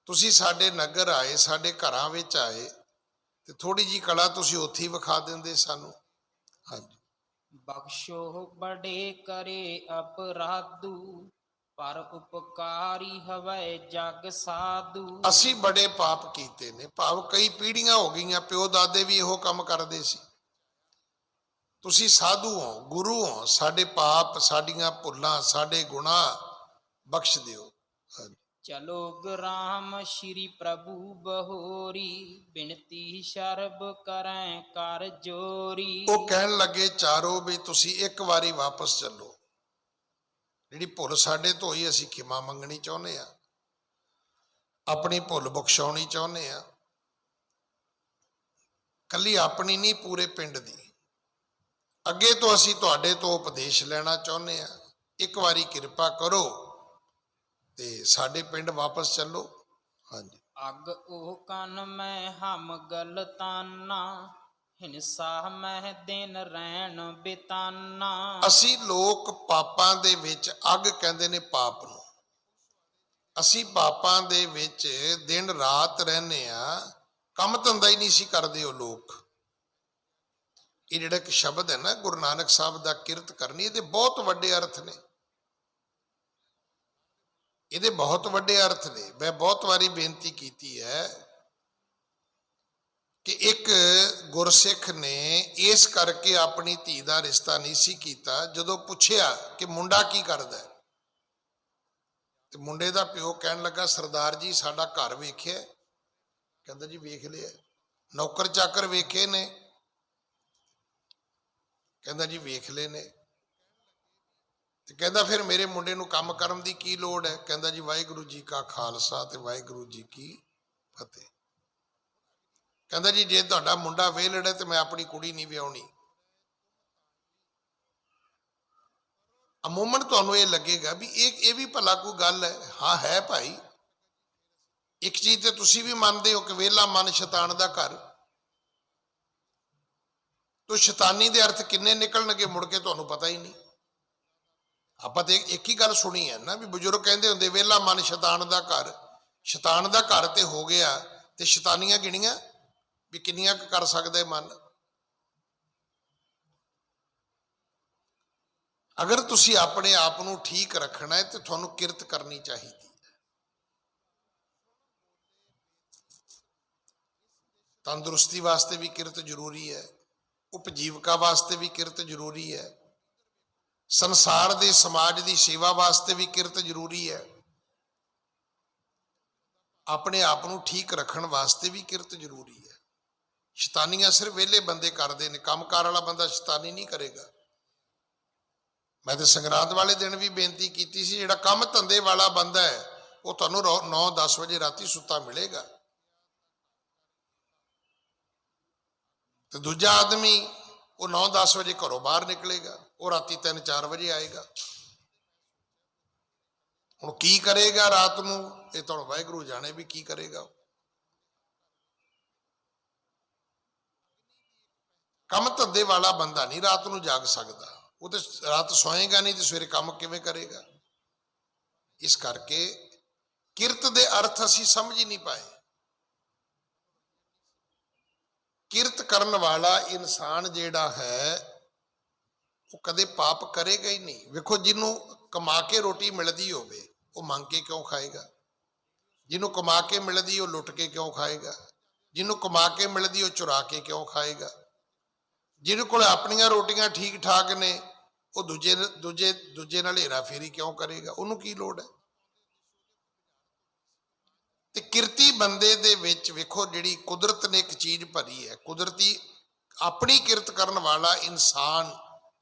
C: ਤੁਸੀਂ ਸਾਡੇ ਨਗਰ ਆਏ, ਸਾਡੇ ਘਰਾਂ ਵਿੱਚ ਆਏ, ਤੇ ਥੋੜੀ ਜੀ ਕਲਾ ਤੁਸੀਂ ਉੱਥੇ ਹੀ ਵਿਖਾ ਦਿੰਦੇ ਸਾਨੂੰ। ਹਾਂਜੀ।
B: ਬਖਸ਼ੋ ਬੜੇ ਕਰੇ ਅਪਰਾਧੂ, ਪਰ ਉਪਕਾਰੀ ਹਵੈ ਜਗ ਸਾਧੂ।
C: ਅਸੀਂ ਬੜੇ ਪਾਪ ਕੀਤੇ ਨੇ, ਭਾਵ ਕਈ ਪੀੜ੍ਹੀਆਂ ਹੋ ਗਈਆਂ, ਪਿਓ ਦਾਦੇ ਵੀ ਇਹੋ ਕੰਮ ਕਰਦੇ ਸੀ। ਤੁਸੀਂ ਸਾਧੂ ਹੋ, ਗੁਰੂ ਹੋ, ਸਾਡੇ ਪਾਪ, ਸਾਡੀਆਂ ਭੁੱਲਾਂ, ਸਾਡੇ ਗੁਨਾਹ ਬਖਸ਼ ਦਿਓ। ਹਾਂਜੀ।
B: ਚਲੋ ਗ੍ਰਾਮ ਸ਼੍ਰੀ ਪ੍ਰਭੂ ਬਹੋਰੀ, ਬਿਨਤੀ ਸ਼ਰਬ ਕਰੈ ਕਰ ਜੋਰੀ।
C: ਉਹ ਕਹਿਣ ਲੱਗੇ ਚਾਰੋ ਵੀ ਤੁਸੀਂ ਇੱਕ ਵਾਰੀ ਵਾਪਸ ਚੱਲੋ, ਜਿਹੜੀ ਭੁੱਲ ਸਾਡੇ ਤੋਂ ਹੋਈ ਅਸੀਂ ਖਿਮਾ ਮੰਗਣੀ ਚਾਹੁੰਦੇ ਆ, ਆਪਣੀ ਭੁੱਲ ਬਖਸ਼ਾਉਣੀ ਚਾਹੁੰਦੇ ਆ, ਕੱਲੀ ਆਪਣੀ ਨਹੀਂ, ਪੂਰੇ ਪਿੰਡ ਦੀ। ਅੱਗੇ ਤੋਂ ਅਸੀਂ ਤੁਹਾਡੇ ਤੋਂ ਉਪਦੇਸ਼ ਲੈਣਾ ਚਾਹੁੰਦੇ ਆ, ਇੱਕ ਵਾਰੀ ਕਿਰਪਾ ਕਰੋ ਤੇ ਸਾਡੇ ਪਿੰਡ ਵਾਪਸ ਚੱਲੋ। ਹਾਂਜੀ।
B: ਅਗ ਉਹ ਕਨ ਮੈਂ ਹਮ ਗਲਤਾਨਾ, ਹਿੰਸਾ ਮਹਿ ਦਿਨ ਰਹਿਣ ਬਿਤਾਨਾ।
C: ਅਸੀਂ ਲੋਕ ਪਾਪਾਂ ਦੇ ਵਿੱਚ, ਅੱਗ ਕਹਿੰਦੇ ਨੇ ਪਾਪ ਨੂੰ, ਅਸੀਂ ਪਾਪਾਂ ਦੇ ਵਿੱਚ ਦਿਨ ਰਾਤ ਰਹਿੰਦੇ ਆ, ਕੰਮ ਧੰਦਾ ਹੀ ਨਹੀਂ ਸੀ ਕਰਦੇ ਉਹ ਲੋਕ। ਇਹ ਜਿਹੜਾ ਇੱਕ ਸ਼ਬਦ ਹੈ ਨਾ ਗੁਰੂ ਨਾਨਕ ਸਾਹਿਬ ਦਾ ਕਿਰਤ ਕਰਨੀ, ਇਹਦੇ ਬਹੁਤ ਵੱਡੇ ਅਰਥ ਨੇ, ਇਹਦੇ ਬਹੁਤ ਵੱਡੇ ਅਰਥ ਨੇ। ਮੈਂ ਬਹੁਤ ਵਾਰੀ ਬੇਨਤੀ ਕੀਤੀ ਹੈ ਕਿ ਇੱਕ ਗੁਰਸਿੱਖ ਨੇ ਇਸ ਕਰਕੇ ਆਪਣੀ ਧੀ ਦਾ ਰਿਸ਼ਤਾ ਨਹੀਂ ਸੀ ਕੀਤਾ, ਜਦੋਂ ਪੁੱਛਿਆ ਕਿ ਮੁੰਡਾ ਕੀ ਕਰਦਾ ਹੈ, ਤੇ ਮੁੰਡੇ ਦਾ ਪਿਓ ਕਹਿਣ ਲੱਗਾ ਸਰਦਾਰ ਜੀ ਸਾਡਾ ਘਰ ਵੇਖਿਆ। ਕਹਿੰਦਾ ਜੀ ਵੇਖ ਲਿਆ। ਨੌਕਰ ਚਾਕਰ ਵੇਖੇ ਨੇ? ਕਹਿੰਦਾ ਜੀ ਵੇਖ ਲਏ ਨੇ। ਤੇ ਕਹਿੰਦਾ ਫਿਰ ਮੇਰੇ ਮੁੰਡੇ ਨੂੰ ਕੰਮ ਕਰਨ ਦੀ ਕੀ ਲੋੜ ਹੈ? ਕਹਿੰਦਾ ਜੀ ਵਾਹਿਗੁਰੂ ਜੀ ਕਾ ਖਾਲਸਾ ਤੇ ਵਾਹਿਗੁਰੂ ਜੀ ਕੀ ਫਤਿਹ। ਕਹਿੰਦਾ ਜੀ ਜੇ ਤੁਹਾਡਾ ਮੁੰਡਾ ਵਿਹਲੜ ਹੈ ਤੇ ਮੈਂ ਆਪਣੀ ਕੁੜੀ ਨਹੀਂ ਵਿਆਹੁਣੀ। ਅਮੂਮਨ ਤੁਹਾਨੂੰ ਇਹ ਲੱਗੇਗਾ ਵੀ ਇਹ ਵੀ ਭਲਾ ਕੋਈ ਗੱਲ ਹੈ। ਹਾਂ ਹੈ ਭਾਈ, ਇੱਕ ਚੀਜ਼ ਤੇ ਤੁਸੀਂ ਵੀ ਮੰਨਦੇ ਹੋ ਕਿ ਵਿਹਲਾ ਮਨ ਸ਼ੈਤਾਨ ਦਾ ਘਰ। ਤੋ ਸ਼ੈਤਾਨੀ ਦੇ ਅਰਥ ਕਿੰਨੇ ਨਿਕਲਣਗੇ ਮੁੜ ਕੇ ਤੁਹਾਨੂੰ ਪਤਾ ਹੀ ਨਹੀਂ। ਆਪਾਂ ਤੇ ਇੱਕ ਹੀ ਗੱਲ ਸੁਣੀ ਹੈ ਨਾ ਵੀ ਬਜ਼ੁਰਗ ਕਹਿੰਦੇ ਹੁੰਦੇ ਵਿਹਲਾ ਮਨ ਸ਼ੈਤਾਨ ਦਾ ਘਰ। ਸ਼ੈਤਾਨ ਦਾ ਘਰ ਤੇ ਹੋ ਗਿਆ ਤੇ ਸ਼ੈਤਾਨੀਆਂ ਗਿਣੀਆਂ ਵੀ ਕਿੰਨੀਆਂ ਕੁ ਕਰ ਸਕਦਾ ਮਨ। ਅਗਰ ਤੁਸੀਂ ਆਪਣੇ ਆਪ ਨੂੰ ਠੀਕ ਰੱਖਣਾ ਹੈ ਤੇ ਤੁਹਾਨੂੰ ਕਿਰਤ ਕਰਨੀ ਚਾਹੀਦੀ ਹੈ। ਤੰਦਰੁਸਤੀ ਵਾਸਤੇ ਵੀ ਕਿਰਤ ਜ਼ਰੂਰੀ ਹੈ, ਉਪਜੀਵਕਾ ਵਾਸਤੇ ਵੀ ਕਿਰਤ ਜ਼ਰੂਰੀ ਹੈ, ਸੰਸਾਰ ਦੇ ਸਮਾਜ ਦੀ ਸੇਵਾ ਵਾਸਤੇ ਵੀ ਕਿਰਤ ਜ਼ਰੂਰੀ ਹੈ, ਆਪਣੇ ਆਪ ਨੂੰ ਠੀਕ ਰੱਖਣ ਵਾਸਤੇ ਵੀ ਕਿਰਤ ਜ਼ਰੂਰੀ ਹੈ। ਸ਼ੈਤਾਨੀਆਂ ਸਿਰਫ ਵਿਹਲੇ ਬੰਦੇ ਕਰਦੇ ਨੇ, ਕੰਮਕਾਰ ਵਾਲਾ ਬੰਦਾ ਸ਼ੈਤਾਨੀ ਨਹੀਂ ਕਰੇਗਾ। ਮੈਂ ਤੇ ਸੰਗਰਾਂਦ ਵਾਲੇ ਦਿਨ ਵੀ ਬੇਨਤੀ ਕੀਤੀ ਸੀ, ਜਿਹੜਾ ਕੰਮ ਧੰਦੇ ਵਾਲਾ ਬੰਦਾ ਹੈ ਉਹ ਤੁਹਾਨੂੰ 9-10 ਵਜੇ ਰਾਤੀ ਸੁੱਤਾ ਮਿਲੇਗਾ, ਤੇ ਦੂਜਾ ਆਦਮੀ ਉਹ 9-10 ਵਜੇ ਘਰੋਂ ਬਾਹਰ ਨਿਕਲੇਗਾ, ਉਹ ਰਾਤੀ 3-4 ਵਜੇ ਆਏਗਾ। ਹੁਣ ਕੀ ਕਰੇਗਾ ਰਾਤ ਨੂੰ ਇਹ ਤੁਹਾਨੂੰ ਵਾਹਿਗੁਰੂ ਜਾਣੇ ਵੀ ਕੀ ਕਰੇਗਾ। ਕੰਮ ਧੰਦੇ ਵਾਲਾ ਬੰਦਾ ਨਹੀਂ ਰਾਤ ਨੂੰ ਜਾਗ ਸਕਦਾ, ਉਹ ਤੇ ਰਾਤ ਸੋਏਗਾ ਨਹੀਂ ਤੇ ਸਵੇਰੇ ਕੰਮ ਕਿਵੇਂ ਕਰੇਗਾ। ਇਸ ਕਰਕੇ ਕਿਰਤ ਦੇ ਅਰਥ ਅਸੀਂ ਸਮਝ ਹੀ ਨਹੀਂ ਪਾਏ। ਕਿਰਤ ਕਰਨ ਵਾਲਾ ਇਨਸਾਨ ਜਿਹੜਾ ਹੈ ਉਹ ਕਦੇ ਪਾਪ ਕਰੇਗਾ ਹੀ ਨਹੀਂ। ਵੇਖੋ, ਜਿਹਨੂੰ ਕਮਾ ਕੇ ਰੋਟੀ ਮਿਲਦੀ ਹੋਵੇ ਉਹ ਮੰਗ ਕੇ ਕਿਉਂ ਖਾਏਗਾ? ਜਿਹਨੂੰ ਕਮਾ ਕੇ ਮਿਲਦੀ ਉਹ ਲੁੱਟ ਕੇ ਕਿਉਂ ਖਾਏਗਾ? ਜਿਹਨੂੰ ਕਮਾ ਕੇ ਮਿਲਦੀ ਉਹ ਚੁਰਾ ਕੇ ਕਿਉਂ ਖਾਏਗਾ? ਜਿਹਦੇ ਕੋਲ ਆਪਣੀਆਂ ਰੋਟੀਆਂ ਠੀਕ ਠਾਕ ਨੇ ਉਹ ਦੂਜੇ ਨਾਲ ਹੇਰਾ ਫੇਰੀ ਕਿਉਂ ਕਰੇਗਾ? ਉਹਨੂੰ ਕੀ ਲੋੜ ਹੈ? ਤੇ ਕਿਰਤੀ ਬੰਦੇ ਦੇ ਵਿੱਚ ਵੇਖੋ ਜਿਹੜੀ ਕੁਦਰਤ ਨੇ ਇੱਕ ਚੀਜ਼ ਭਰੀ ਹੈ, ਕੁਦਰਤੀ ਆਪਣੀ ਕਿਰਤ ਕਰਨ ਵਾਲਾ ਇਨਸਾਨ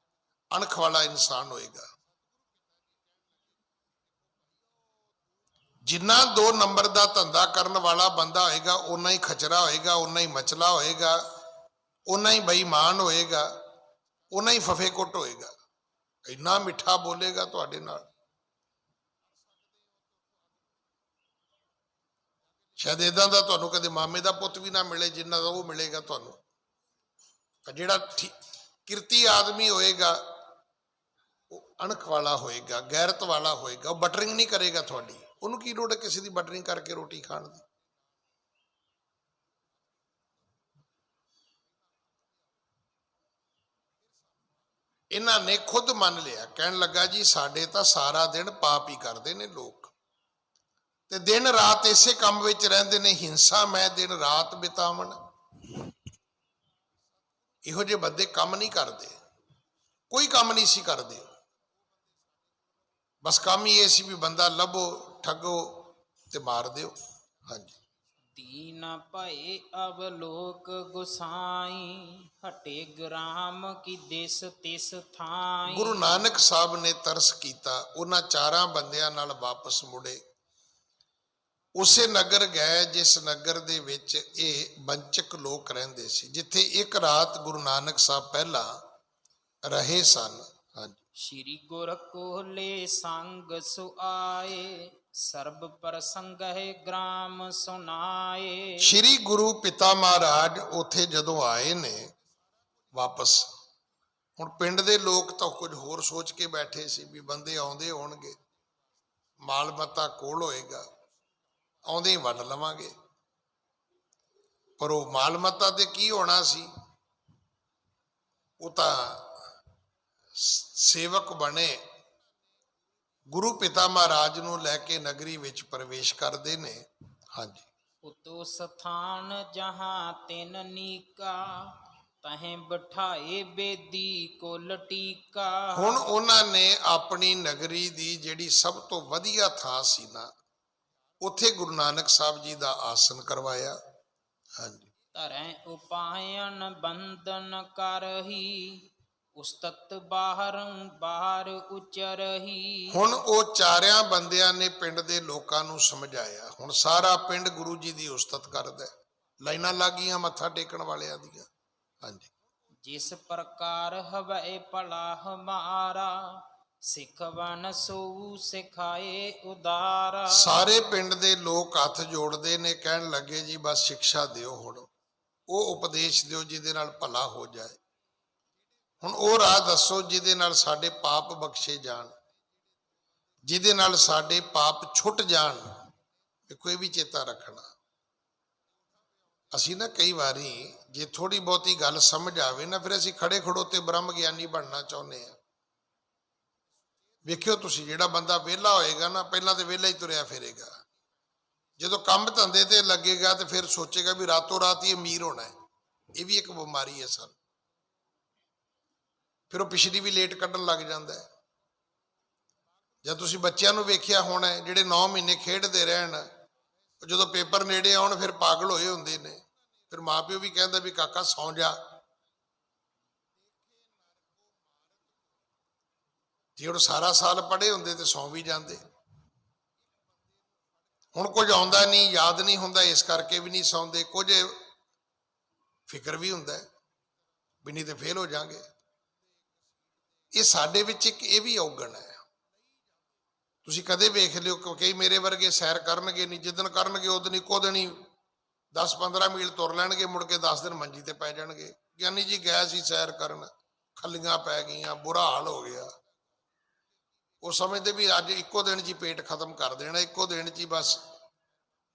C: ਅਣਖ ਵਾਲਾ ਇਨਸਾਨ ਹੋਏਗਾ। ਜਿੰਨਾ 2 ਨੰਬਰ ਦਾ ਧੰਦਾ ਕਰਨ ਵਾਲਾ ਬੰਦਾ ਹੋਏਗਾ ਓਨਾ ਹੀ ਖਚਰਾ ਹੋਏਗਾ, ਓਨਾ ਹੀ ਮਚਲਾ ਹੋਏਗਾ, ਓਨਾ ਹੀ ਬੇਈਮਾਨ ਹੋਏਗਾ, ਓਨਾ ਹੀ ਫਫੇਕੁੱਟ ਹੋਏਗਾ। ਇੰਨਾ ਮਿੱਠਾ ਬੋਲੇਗਾ ਤੁਹਾਡੇ ਨਾਲ, ਸ਼ਾਇਦ ਇਦਾਂ ਦਾ ਤੁਹਾਨੂੰ ਕਦੇ ਮਾਮੇ ਦਾ ਪੁੱਤ ਵੀ ਨਾ ਮਿਲੇ ਜਿੰਨਾ ਦਾ ਉਹ ਮਿਲੇਗਾ ਤੁਹਾਨੂੰ। ਜਿਹੜਾ ਕਿਰਤੀ ਆਦਮੀ ਹੋਏਗਾ ਉਹ ਅਣਖ ਵਾਲਾ ਹੋਏਗਾ, ਗੈਰਤ ਵਾਲਾ ਹੋਏਗਾ, ਉਹ ਬਟਰਿੰਗ ਨਹੀਂ ਕਰੇਗਾ ਤੁਹਾਡੀ। ਉਹਨੂੰ ਕੀ ਲੋੜ ਹੈ ਕਿਸੇ ਦੀ ਬਟਰਿੰਗ ਕਰਕੇ ਰੋਟੀ ਖਾਣ ਦੀ? ਇਹਨਾਂ ਨੇ ਖੁਦ ਮੰਨ ਲਿਆ, ਕਹਿਣ ਲੱਗਾ ਜੀ ਸਾਡੇ ਤਾਂ ਸਾਰਾ ਦਿਨ ਪਾਪ ਹੀ ਕਰਦੇ ਨੇ ਲੋਕ, ਤੇ ਦਿਨ ਰਾਤ ਇਸੇ ਕੰਮ ਵਿੱਚ ਰਹਿੰਦੇ ਨੇ, ਹਿੰਸਾ ਮੈਂ ਦਿਨ ਰਾਤ ਬਿਤਾਵਣ। ਇਹੋ ਜਿਹੇ ਬੰਦੇ ਕੰਮ ਨਹੀਂ ਕਰਦੇ, ਕੋਈ ਕੰਮ ਨਹੀਂ ਸੀ ਕਰਦੇ, ਬਸ ਕੰਮ ਹੀ ਇਹ ਸੀ ਵੀ ਬੰਦਾ ਲੱਭੋ, ਠੱਗੋ ਤੇ ਮਾਰ ਦਿਓ। ਹਾਂਜੀ।
B: दीन भये अवलोक गुसाई, हटे ग्राम की देश तिस थाई।
C: ਗੁਰੂ ਨਾਨਕ ਸਾਹਿਬ ਨੇ ਤਰਸ ਕੀਤਾ, ਉਹਨਾਂ ਚਾਰਾਂ ਬੰਦਿਆਂ ਨਾਲ ਵਾਪਸ ਮੁੜੇ, ਉਸੇ ਨਗਰ ਗਏ ਜਿਸ ਨਗਰ ਦੇ ਵਿੱਚ ਇਹ ਵੰਚਕ ਲੋਕ ਰਹਿੰਦੇ ਸੀ, ਜਿੱਥੇ ਇੱਕ ਰਾਤ ਗੁਰੂ ਨਾਨਕ ਸਾਹਿਬ ਪਹਿਲਾਂ ਰਹੇ ਸਨ। ਹਾਂਜੀ।
B: श्री गुर कोहले संग सुआए, सर्ब प्रसंग है ग्राम सुनाए।
C: ਸ਼੍ਰੀ ਗੁਰੂ ਪਿਤਾ ਮਹਾਰਾਜ ਉੱਥੇ ਜਦੋਂ ਆਏ ਨੇ ਵਾਪਸ, ਹੁਣ ਪਿੰਡ ਦੇ ਲੋਕ ਤਾਂ ਕੁਝ ਹੋਰ ਸੋਚ ਕੇ ਬੈਠੇ ਸੀ ਵੀ ਬੰਦੇ ਆਉਂਦੇ ਹੋਣਗੇ, ਮਾਲ ਮੱਤਾ ਕੋਲ ਹੋਏਗਾ, ਆਉਂਦੇ ਹੀ ਵੰਡ ਲਵਾਂਗੇ, ਪਰ ਉਹ ਮਾਲ ਮੱਤਾ ਤੇ ਕੀ ਹੋਣਾ ਸੀ, ਉਹ ਤਾਂ ਸੇਵਕ ਬਣੇ, ਗੁਰੂ ਪਿਤਾ ਮਹਾਰਾਜ ਨੂੰ ਲੈ ਕੇ ਨਗਰੀ ਵਿੱਚ ਪ੍ਰਵੇਸ਼ ਕਰਦੇ ਨੇ। ਹਾਂਜੀ।
B: उतो स्थान जहाँ तिन नीका, तहें बिठाए बेदी को लटीका।
C: ਹੁਣ ਉਹਨਾਂ ਨੇ ਆਪਣੀ ਨਗਰੀ ਦੀ ਜਿਹੜੀ ਸਭ ਤੋਂ ਵਧੀਆ ਥਾਂ ਸੀ ਨਾ, ਉੱਥੇ ਗੁਰੂ ਨਾਨਕ ਸਾਹਿਬ ਜੀ ਦਾ ਆਸਨ ਕਰਵਾਇਆ। ਹਾਂਜੀ।
B: ਧਰੈ ਉਪਾਇਨ ਬੰਦਨ ਕਰਹੀ, ਉਸਤਤ ਬਾਹਰੰ ਬਾਹਰ ਉਚਰਹੀ।
C: ਹੁਣ ਉਹ ਚਾਰਿਆਂ ਬੰਦਿਆਂ ਨੇ ਪਿੰਡ ਦੇ ਲੋਕਾਂ ਨੂੰ ਸਮਝਾਇਆ, ਹੁਣ ਸਾਰਾ ਪਿੰਡ ਗੁਰੂ ਜੀ ਦੀ ਉਸਤਤ ਕਰਦਾ, ਲਾਈਨਾਂ ਲੱਗੀਆਂ ਮੱਥਾ ਟੇਕਣ ਵਾਲਿਆਂ ਦੀਆਂ। ਹਾਂਜੀ।
B: ਜਿਸ ਪ੍ਰਕਾਰ ਹਵੈ ਭਲਾ ਹਮਾਰਾ, ਸਿਖਵਨ ਸੋ ਸਿਖਾਏ ਉਦਾਰਾ।
C: ਸਾਰੇ ਪਿੰਡ ਦੇ ਲੋਕ ਹੱਥ ਜੋੜਦੇ ਨੇ, ਕਹਿਣ ਲੱਗੇ ਜੀ ਬਸ ਸਿੱਖਿਆ ਦਿਓ, ਹੁਣ ਉਹ ਉਪਦੇਸ਼ ਦਿਓ ਜਿਹਦੇ ਨਾਲ ਭਲਾ ਹੋ ਜਾਏ, ਹੁਣ ਉਹ ਰਾਹ ਦੱਸੋ ਜਿਹਦੇ ਨਾਲ ਸਾਡੇ ਪਾਪ ਬਖਸ਼ੇ ਜਾਣ, ਜਿਹਦੇ ਨਾਲ ਸਾਡੇ ਪਾਪ ਛੁੱਟ ਜਾਣ। ਕੋਈ ਵੀ ਚੇਤਾ ਰੱਖਣਾ, ਅਸੀਂ ਨਾ ਕਈ ਵਾਰੀ ਜੇ ਥੋੜੀ ਬਹੁਤੀ ਗੱਲ ਸਮਝ ਆਵੇ ਨਾ, ਫਿਰ ਅਸੀਂ ਖੜੇ ਖੜੋਤੇ ਬ੍ਰਹਮ ਗਿਆਨੀ ਬਣਨਾ ਚਾਹੁੰਦੇ ਆ। ਵੇਖਿਓ ਤੁਸੀਂ, ਜਿਹੜਾ ਬੰਦਾ ਵਿਹਲਾ ਹੋਏਗਾ ਨਾ, ਪਹਿਲਾਂ ਤੇ ਵਿਹਲਾ ਹੀ ਤੁਰਿਆ ਫਿਰੇਗਾ, ਜਦੋਂ ਕੰਮ ਧੰਦੇ ਤੇ ਲੱਗੇਗਾ ਤੇ ਫਿਰ ਸੋਚੇਗਾ ਵੀ ਰਾਤੋਂ ਰਾਤ ਹੀ ਅਮੀਰ ਹੋਣਾ ਹੈ। ਇਹ ਵੀ ਇੱਕ ਬਿਮਾਰੀ ਹੈ ਸਾਨੂੰ, ਫਿਰ ਉਹ ਪਿਛਲੀ ਵੀ ਲੇਟ ਕੱਢਣ ਲੱਗ ਜਾਂਦਾ ਹੈ। ਜਦ ਤੁਸੀਂ ਬੱਚਿਆਂ ਨੂੰ ਵੇਖਿਆ ਹੋਣਾ, ਜਿਹੜੇ 9 ਮਹੀਨੇ ਖੇਡਦੇ ਰਹਿਣ, ਜਦੋਂ ਪੇਪਰ ਨੇੜੇ ਆਉਣ ਫਿਰ ਪਾਗਲ ਹੋਏ ਹੁੰਦੇ ਨੇ, ਫਿਰ ਮਾਪਿਓ ਵੀ ਕਹਿੰਦਾ ਵੀ ਕਾਕਾ ਸੌਂ ਜਾ। ਜੇ ਉਹ ਸਾਰਾ ਸਾਲ ਪੜ੍ਹੇ ਹੁੰਦੇ ਤੇ ਸੌਂ ਵੀ ਜਾਂਦੇ। ਹੁਣ ਕੁਝ ਆਉਂਦਾ ਨਹੀਂ, ਯਾਦ ਨਹੀਂ ਹੁੰਦਾ, ਇਸ ਕਰਕੇ ਵੀ ਨਹੀਂ ਸੌਂਦੇ, ਕੁਝ ਫਿਕਰ ਵੀ ਹੁੰਦਾ ਵੀ ਨਹੀਂ ਤੇ ਫੇਲ ਹੋ ਜਾਾਂਗੇ। ਇਹ ਸਾਡੇ ਵਿੱਚ ਇੱਕ ਇਹ ਵੀ ਔਗਣ ਹੈ। ਤੁਸੀਂ ਕਦੇ ਵੇਖ ਲਿਓ ਕਿ ਕਈ ਮੇਰੇ ਵਰਗੇ ਸੈਰ ਕਰਨਗੇ ਨਹੀਂ, ਜਿੱਦਣ ਕਰਨਗੇ ਉਦਣ ਇੱਕੋ ਦਿਨ ਹੀ 10-15 ਮੀਲ ਤੁਰ ਲੈਣਗੇ, ਮੁੜ ਕੇ 10 ਦਿਨ ਮੰਜੀ ਤੇ ਪੈ ਜਾਣਗੇ। ਗਿਆਨੀ ਜੀ ਗਏ ਸੀ ਸੈਰ ਕਰਨ, ਖੱਲੀਆਂ ਪੈ ਗਈਆਂ, ਬੁਰਾ ਹਾਲ ਹੋ ਗਿਆ। ਉਹ ਸਮਝਦੇ ਵੀ ਅੱਜ ਇੱਕੋ ਦਿਨ 'ਚ ਹੀ ਪੇਟ ਖਤਮ ਕਰ ਦੇਣਾ, ਇੱਕੋ ਦਿਨ 'ਚ ਹੀ ਬਸ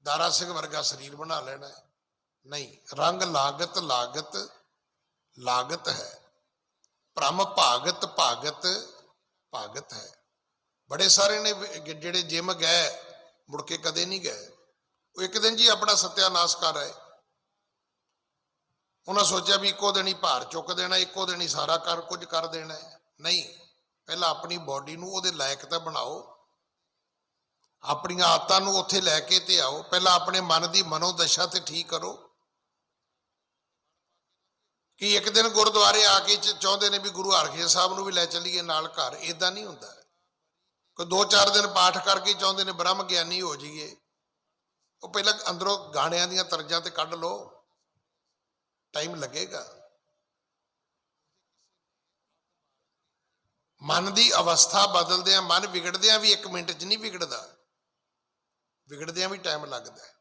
C: ਦਾਰਾ ਸਿੰਘ ਵਰਗਾ ਸਰੀਰ ਬਣਾ ਲੈਣਾ। ਨਹੀਂ, ਰੰਗ ਲਾਗਤ ਲਾਗਤ ਲਾਗਤ ਹੈ, ਭ੍ਰਮ ਭਾਗਤ ਭਾਗਤ ਭਾਗਤ ਹੈ। ਬੜੇ ਸਾਰੇ ਨੇ ਜਿਹੜੇ ਜਿਮ ਗਏ ਮੁੜ ਕੇ ਕਦੇ ਨਹੀਂ ਗਏ, ਉਹ ਇੱਕ ਦਿਨ ਜੀ ਆਪਣਾ ਸਤਿਆਨਾਸ਼ ਕਰ ਆਏ। ਉਹਨਾਂ ਸੋਚਿਆ ਵੀ ਇੱਕੋ ਦਿਨ ਹੀ ਭਾਰ ਚੁੱਕ ਦੇਣਾ, ਇੱਕੋ ਦਿਨ ਹੀ ਸਾਰਾ ਕੁਝ ਕਰ ਦੇਣਾ ਹੈ। ਨਹੀਂ, ਪਹਿਲਾਂ ਆਪਣੀ ਬਾਡੀ ਨੂੰ ਉਹਦੇ ਲਾਇਕ ਤਾਂ ਬਣਾਓ, ਆਪਣੀਆਂ ਆਦਤਾਂ ਨੂੰ ਉੱਥੇ ਲੈ ਕੇ ਤੇ ਆਓ, ਪਹਿਲਾਂ ਆਪਣੇ ਮਨ ਦੀ ਮਨੋਦਸ਼ਾ ਤੇ ਠੀਕ ਕਰੋ। ਕਿ ਇੱਕ ਦਿਨ ਗੁਰਦੁਆਰੇ ਆ ਕੇ ਚਾਹੁੰਦੇ ਨੇ ਵੀ ਗੁਰੂ ਹਰਗੋਬਿੰਦ ਸਾਹਿਬ ਨੂੰ ਵੀ ਲੈ ਚੱਲੀਏ ਨਾਲ ਘਰ, ਇਦਾਂ ਨਹੀਂ ਹੁੰਦਾ। ਕੋਈ 2-4 ਦਿਨ ਪਾਠ ਕਰਕੇ ਚਾਹੁੰਦੇ ਨੇ ਬ੍ਰਹਮ ਗਿਆਨੀ ਹੋ ਜਾਈਏ, ਉਹ ਪਹਿਲਾਂ ਅੰਦਰੋਂ ਗਾਣਿਆਂ ਦੀਆਂ ਤਰਜ਼ਾਂ ਤੇ ਕੱਢ ਲਓ, ਟਾਈਮ ਲੱਗੇਗਾ। ਮਨ ਦੀ ਅਵਸਥਾ ਬਦਲਦਿਆਂ, ਮਨ ਵਿਗੜਦਿਆਂ ਵੀ 1 ਮਿੰਟ 'ਚ ਨਹੀਂ ਵਿਗੜਦਾ, ਵਿਗੜਦਿਆਂ ਵੀ ਟਾਈਮ ਲੱਗਦਾ ਹੈ।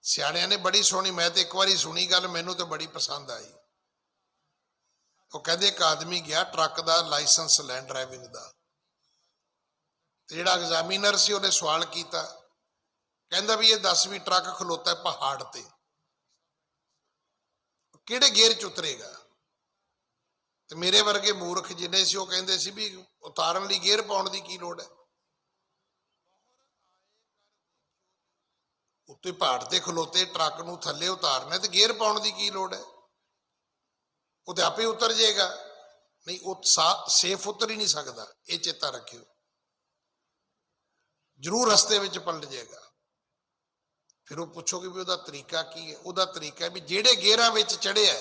C: ਸਿਆਣਿਆਂ ਨੇ ਬੜੀ ਸੋਹਣੀ, ਮੈਂ ਤੇ ਇੱਕ ਵਾਰੀ ਸੁਣੀ ਗੱਲ, ਮੈਨੂੰ ਤਾਂ ਬੜੀ ਪਸੰਦ ਆਈ। ਉਹ ਕਹਿੰਦੇ ਇੱਕ ਆਦਮੀ ਗਿਆ ਟਰੱਕ ਦਾ ਲਾਇਸੈਂਸ ਲੈਣ, ਡਰਾਈਵਿੰਗ ਦਾ, ਤੇ ਜਿਹੜਾ ਐਗਜ਼ਾਮੀਨਰ ਸੀ ਉਹਨੇ ਸਵਾਲ ਕੀਤਾ, ਕਹਿੰਦਾ ਵੀ ਇਹ ਦੱਸ ਵੀ ਟਰੱਕ ਖਲੋਤਾ ਪਹਾੜ ਤੇ, ਕਿਹੜੇ ਗੇਅਰ 'ਚ ਉਤਰੇਗਾ? ਤੇ ਮੇਰੇ ਵਰਗੇ ਮੂਰਖ ਜਿੰਨੇ ਸੀ ਉਹ ਕਹਿੰਦੇ ਸੀ ਵੀ ਉਤਾਰਨ ਲਈ ਗੇਅਰ ਪਾਉਣ ਦੀ ਕੀ ਲੋੜ ਹੈ। ਉੱਤੇ ਪਹਾੜ ਤੇ ਖਲੋਤੇ ਟਰੱਕ ਨੂੰ ਥੱਲੇ ਉਤਾਰਨਾ ਤੇ ਗੇਅਰ ਪਾਉਣ ਦੀ ਕੀ ਲੋੜ ਹੈ। ਉਹ ਤੇ ਆਪੇ ਉਤਰ ਜਾਏਗਾ। ਨਹੀਂ, ਉਹ ਸੇਫ ਉਤਰ ਹੀ ਨਹੀਂ ਸਕਦਾ, ਇਹ ਚੇਤਾ ਰੱਖਿਓ। ਜ਼ਰੂਰ ਰਸਤੇ ਵਿੱਚ ਪਲਟ ਜਾਏਗਾ। ਫਿਰ ਉਹ ਪੁੱਛੋਗੇ ਵੀ ਉਹਦਾ ਤਰੀਕਾ ਕੀ ਹੈ। ਉਹਦਾ ਤਰੀਕਾ ਹੈ ਵੀ ਜਿਹੜੇ ਗੇਅਰਾਂ ਵਿੱਚ ਚੜਿਆ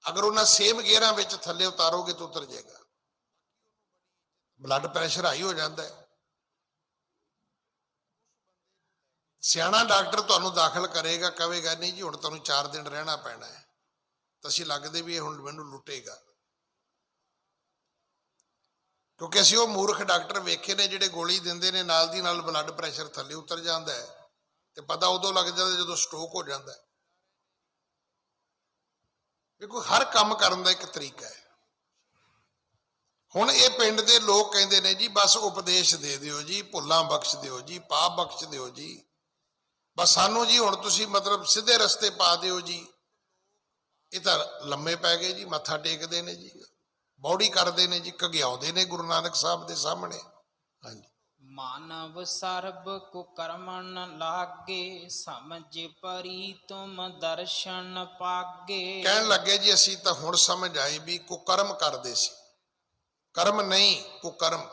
C: ਅਗਰ ਉਹਨਾਂ ਸੇਮ ਗੇਅਰਾਂ ਵਿੱਚ ਥੱਲੇ ਉਤਾਰੋਗੇ ਤਾਂ ਉਤਰ ਜਾਏਗਾ। ਬਲੱਡ ਪ੍ਰੈਸ਼ਰ ਹਾਈ ਹੋ ਜਾਂਦਾ ਹੈ। ਸਿਆਣਾ ਡਾਕਟਰ ਤੁਹਾਨੂੰ ਦਾਖਲ ਕਰੇਗਾ, ਕਹੇਗਾ ਨਹੀਂ ਜੀ ਹੁਣ ਤੁਹਾਨੂੰ 4 ਦਿਨ ਰਹਿਣਾ ਪੈਣਾ ਹੈ, ਤਾਂ ਅਸੀਂ ਲੱਗਦੇ ਵੀ ਇਹ ਹੁਣ ਮੈਨੂੰ ਲੁੱਟੇਗਾ। ਕਿਉਂਕਿ ਅਸੀਂ ਉਹ ਮੂਰਖ ਡਾਕਟਰ ਵੇਖੇ ਨੇ ਜਿਹੜੇ ਗੋਲੀ ਦਿੰਦੇ ਨੇ ਨਾਲ ਦੀ ਨਾਲ ਬਲੱਡ ਪ੍ਰੈਸ਼ਰ ਥੱਲੇ ਉਤਰ ਜਾਂਦਾ ਹੈ, ਤੇ ਪਤਾ ਉਦੋਂ ਲੱਗ ਜਾਂਦਾ ਜਦੋਂ ਸਟ੍ਰੋਕ ਹੋ ਜਾਂਦਾ ਹੈ। ਦੇਖੋ, ਹਰ ਕੰਮ ਕਰਨ ਦਾ ਇੱਕ ਤਰੀਕਾ ਹੈ। ਹੁਣ ਇਹ ਪਿੰਡ ਦੇ ਲੋਕ ਕਹਿੰਦੇ ਨੇ ਜੀ ਬਸ ਉਪਦੇਸ਼ ਦੇ ਦਿਓ ਜੀ, ਭੁੱਲਾਂ ਬਖਸ਼ ਦਿਓ ਜੀ, ਪਾਪ ਬਖਸ਼ ਦਿਓ ਜੀ, ਬਸ ਸਾਨੂੰ ਜੀ ਹੁਣ ਤੁਸੀਂ ਮਤਲਬ ਸਿੱਧੇ ਰਸਤੇ ਪਾ ਦਿਓ ਜੀ। ਇਹ ਤਾਂ ਲੰਮੇ ਪੈ ਗਏ ਜੀ, ਮੱਥਾ ਟੇਕਦੇ ਨੇ ਜੀ, ਬੌੜੀ ਕਰਦੇ ਨੇ ਜੀ, ਘਗਿਆਉਂਦੇ ਨੇ ਗੁਰੂ ਨਾਨਕ ਸਾਹਿਬ ਦੇ ਸਾਹਮਣੇ। ਹਾਂਜੀ,
B: ਮਾਨਵ ਸਰਬ ਕੁਕਰਮਨ ਲਾਗੇ, ਸਮਝ ਪਰੀ ਤੁਮ ਦਰਸ਼ਨ ਪਾਗੇ।
C: ਕਹਿਣ ਲੱਗੇ ਜੀ ਅਸੀਂ ਤਾਂ ਹੁਣ ਸਮਝ ਆਏ ਵੀ ਕੁਕਰਮ ਕਰਦੇ ਸੀ, ਕਰਮ ਨਹੀਂ ਕੁਕਰਮ।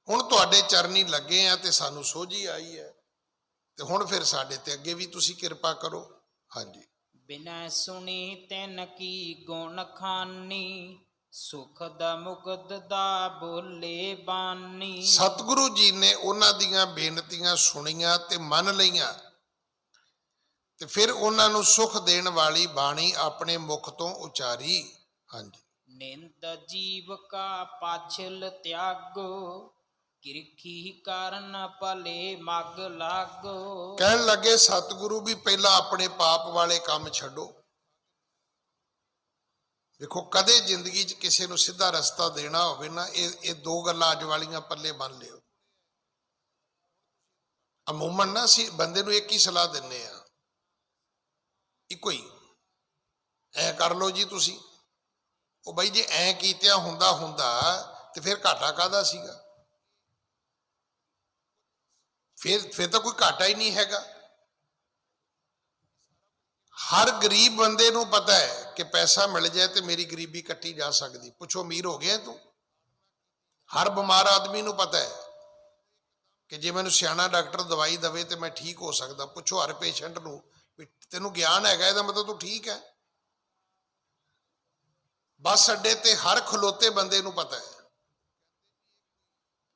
C: ਹੁਣ ਤੁਹਾਡੇ ਚਰਨੀ ਲੱਗੇ ਆ ਤੇ ਸਾਨੂੰ ਸੋਝੀ ਆਈ ਹੈ, ਤੇ ਹੁਣ ਫਿਰ ਸਾਡੇ ਤੇ ਅੱਗੇ ਵੀ ਤੁਸੀਂ ਕਿਰਪਾ ਕਰੋ। ਹਾਂਜੀ,
B: ਬਿਨੈ ਸੁਣੀ ਤਿਨ ਕੀ ਗੁਣ ਖਾਨੀ, ਸੁਖ ਦਾ ਮੁਕਤ ਦਾ ਬੋਲੇ ਬਾਨੀ।
C: ਸਤਿਗੁਰੂ ਜੀ ਨੇ ਉਹਨਾਂ ਦੀਆਂ ਬੇਨਤੀਆਂ ਸੁਣੀਆਂ ਤੇ ਮੰਨ ਲਈਆਂ, ਤੇ ਫਿਰ ਉਹਨਾਂ ਨੂੰ ਸੁਖ ਦੇਣ ਵਾਲੀ ਬਾਣੀ ਆਪਣੇ ਮੁਖ ਤੋਂ ਉਚਾਰੀ। ਹਾਂਜੀ,
B: ਨਿੰਦ ਜੀਵ ਕਾ ਪਾਛਲ ਤਿਆਗੋ, ਕਿਰਖੀ ਕਾਰਨ ਭਲੇ ਮਗ ਲਾਗੋ।
C: ਕਹਿਣ ਲੱਗੇ ਸਤਿਗੁਰੂ ਵੀ ਪਹਿਲਾਂ ਆਪਣੇ ਪਾਪ ਵਾਲੇ ਕੰਮ ਛੱਡੋ। ਦੇਖੋ, ਕਦੇ ਜ਼ਿੰਦਗੀ 'ਚ ਕਿਸੇ ਨੂੰ ਸਿੱਧਾ ਰਸਤਾ ਦੇਣਾ ਹੋਵੇ ਨਾ, ਇਹ 2 ਗੱਲਾਂ ਅੱਜ ਵਾਲੀਆਂ ਪੱਲੇ ਬੰਨ ਲਿਓ। ਅਮੂਮਨ ਨਾ ਅਸੀਂ ਬੰਦੇ ਨੂੰ ਇੱਕ ਹੀ ਸਲਾਹ ਦਿੰਨੇ ਆ, ਇੱਕੋ ਹੀ, ਐ ਕਰ ਲਓ ਜੀ ਤੁਸੀਂ। ਉਹ ਬਾਈ ਜੇ ਐ ਕੀਤਿਆ ਹੁੰਦਾ ਤੇ ਫਿਰ ਘਾਟਾ ਕਾਹਦਾ ਸੀਗਾ। ਫਿਰ ਤਾਂ ਕੋਈ ਘਾਟਾ ਹੀ ਨਹੀਂ ਹੈਗਾ। ਹਰ ਗਰੀਬ ਬੰਦੇ ਨੂੰ ਪਤਾ ਹੈ ਕਿ ਪੈਸਾ ਮਿਲ ਜਾਏ ਤੇ ਮੇਰੀ ਗਰੀਬੀ ਕੱਟੀ ਜਾ ਸਕਦੀ। ਪੁੱਛੋ ਅਮੀਰ ਹੋ ਗਿਆ ਤੂੰ? ਹਰ ਬਿਮਾਰ ਆਦਮੀ ਨੂੰ ਪਤਾ ਹੈ ਕਿ ਜੇ ਮੈਨੂੰ ਸਿਆਣਾ ਡਾਕਟਰ ਦਵਾਈ ਦੇਵੇ ਤੇ ਮੈਂ ਠੀਕ ਹੋ ਸਕਦਾ। ਪੁੱਛੋ ਹਰ ਪੇਸ਼ੈਂਟ ਨੂੰ ਵੀ ਤੈਨੂੰ ਗਿਆਨ ਹੈਗਾ, ਇਹਦਾ ਮਤਲਬ ਤੂੰ ਠੀਕ ਹੈ। ਬੱਸ ਅੱਡੇ ਤੇ ਹਰ ਖਲੋਤੇ ਬੰਦੇ ਨੂੰ ਪਤਾ ਹੈ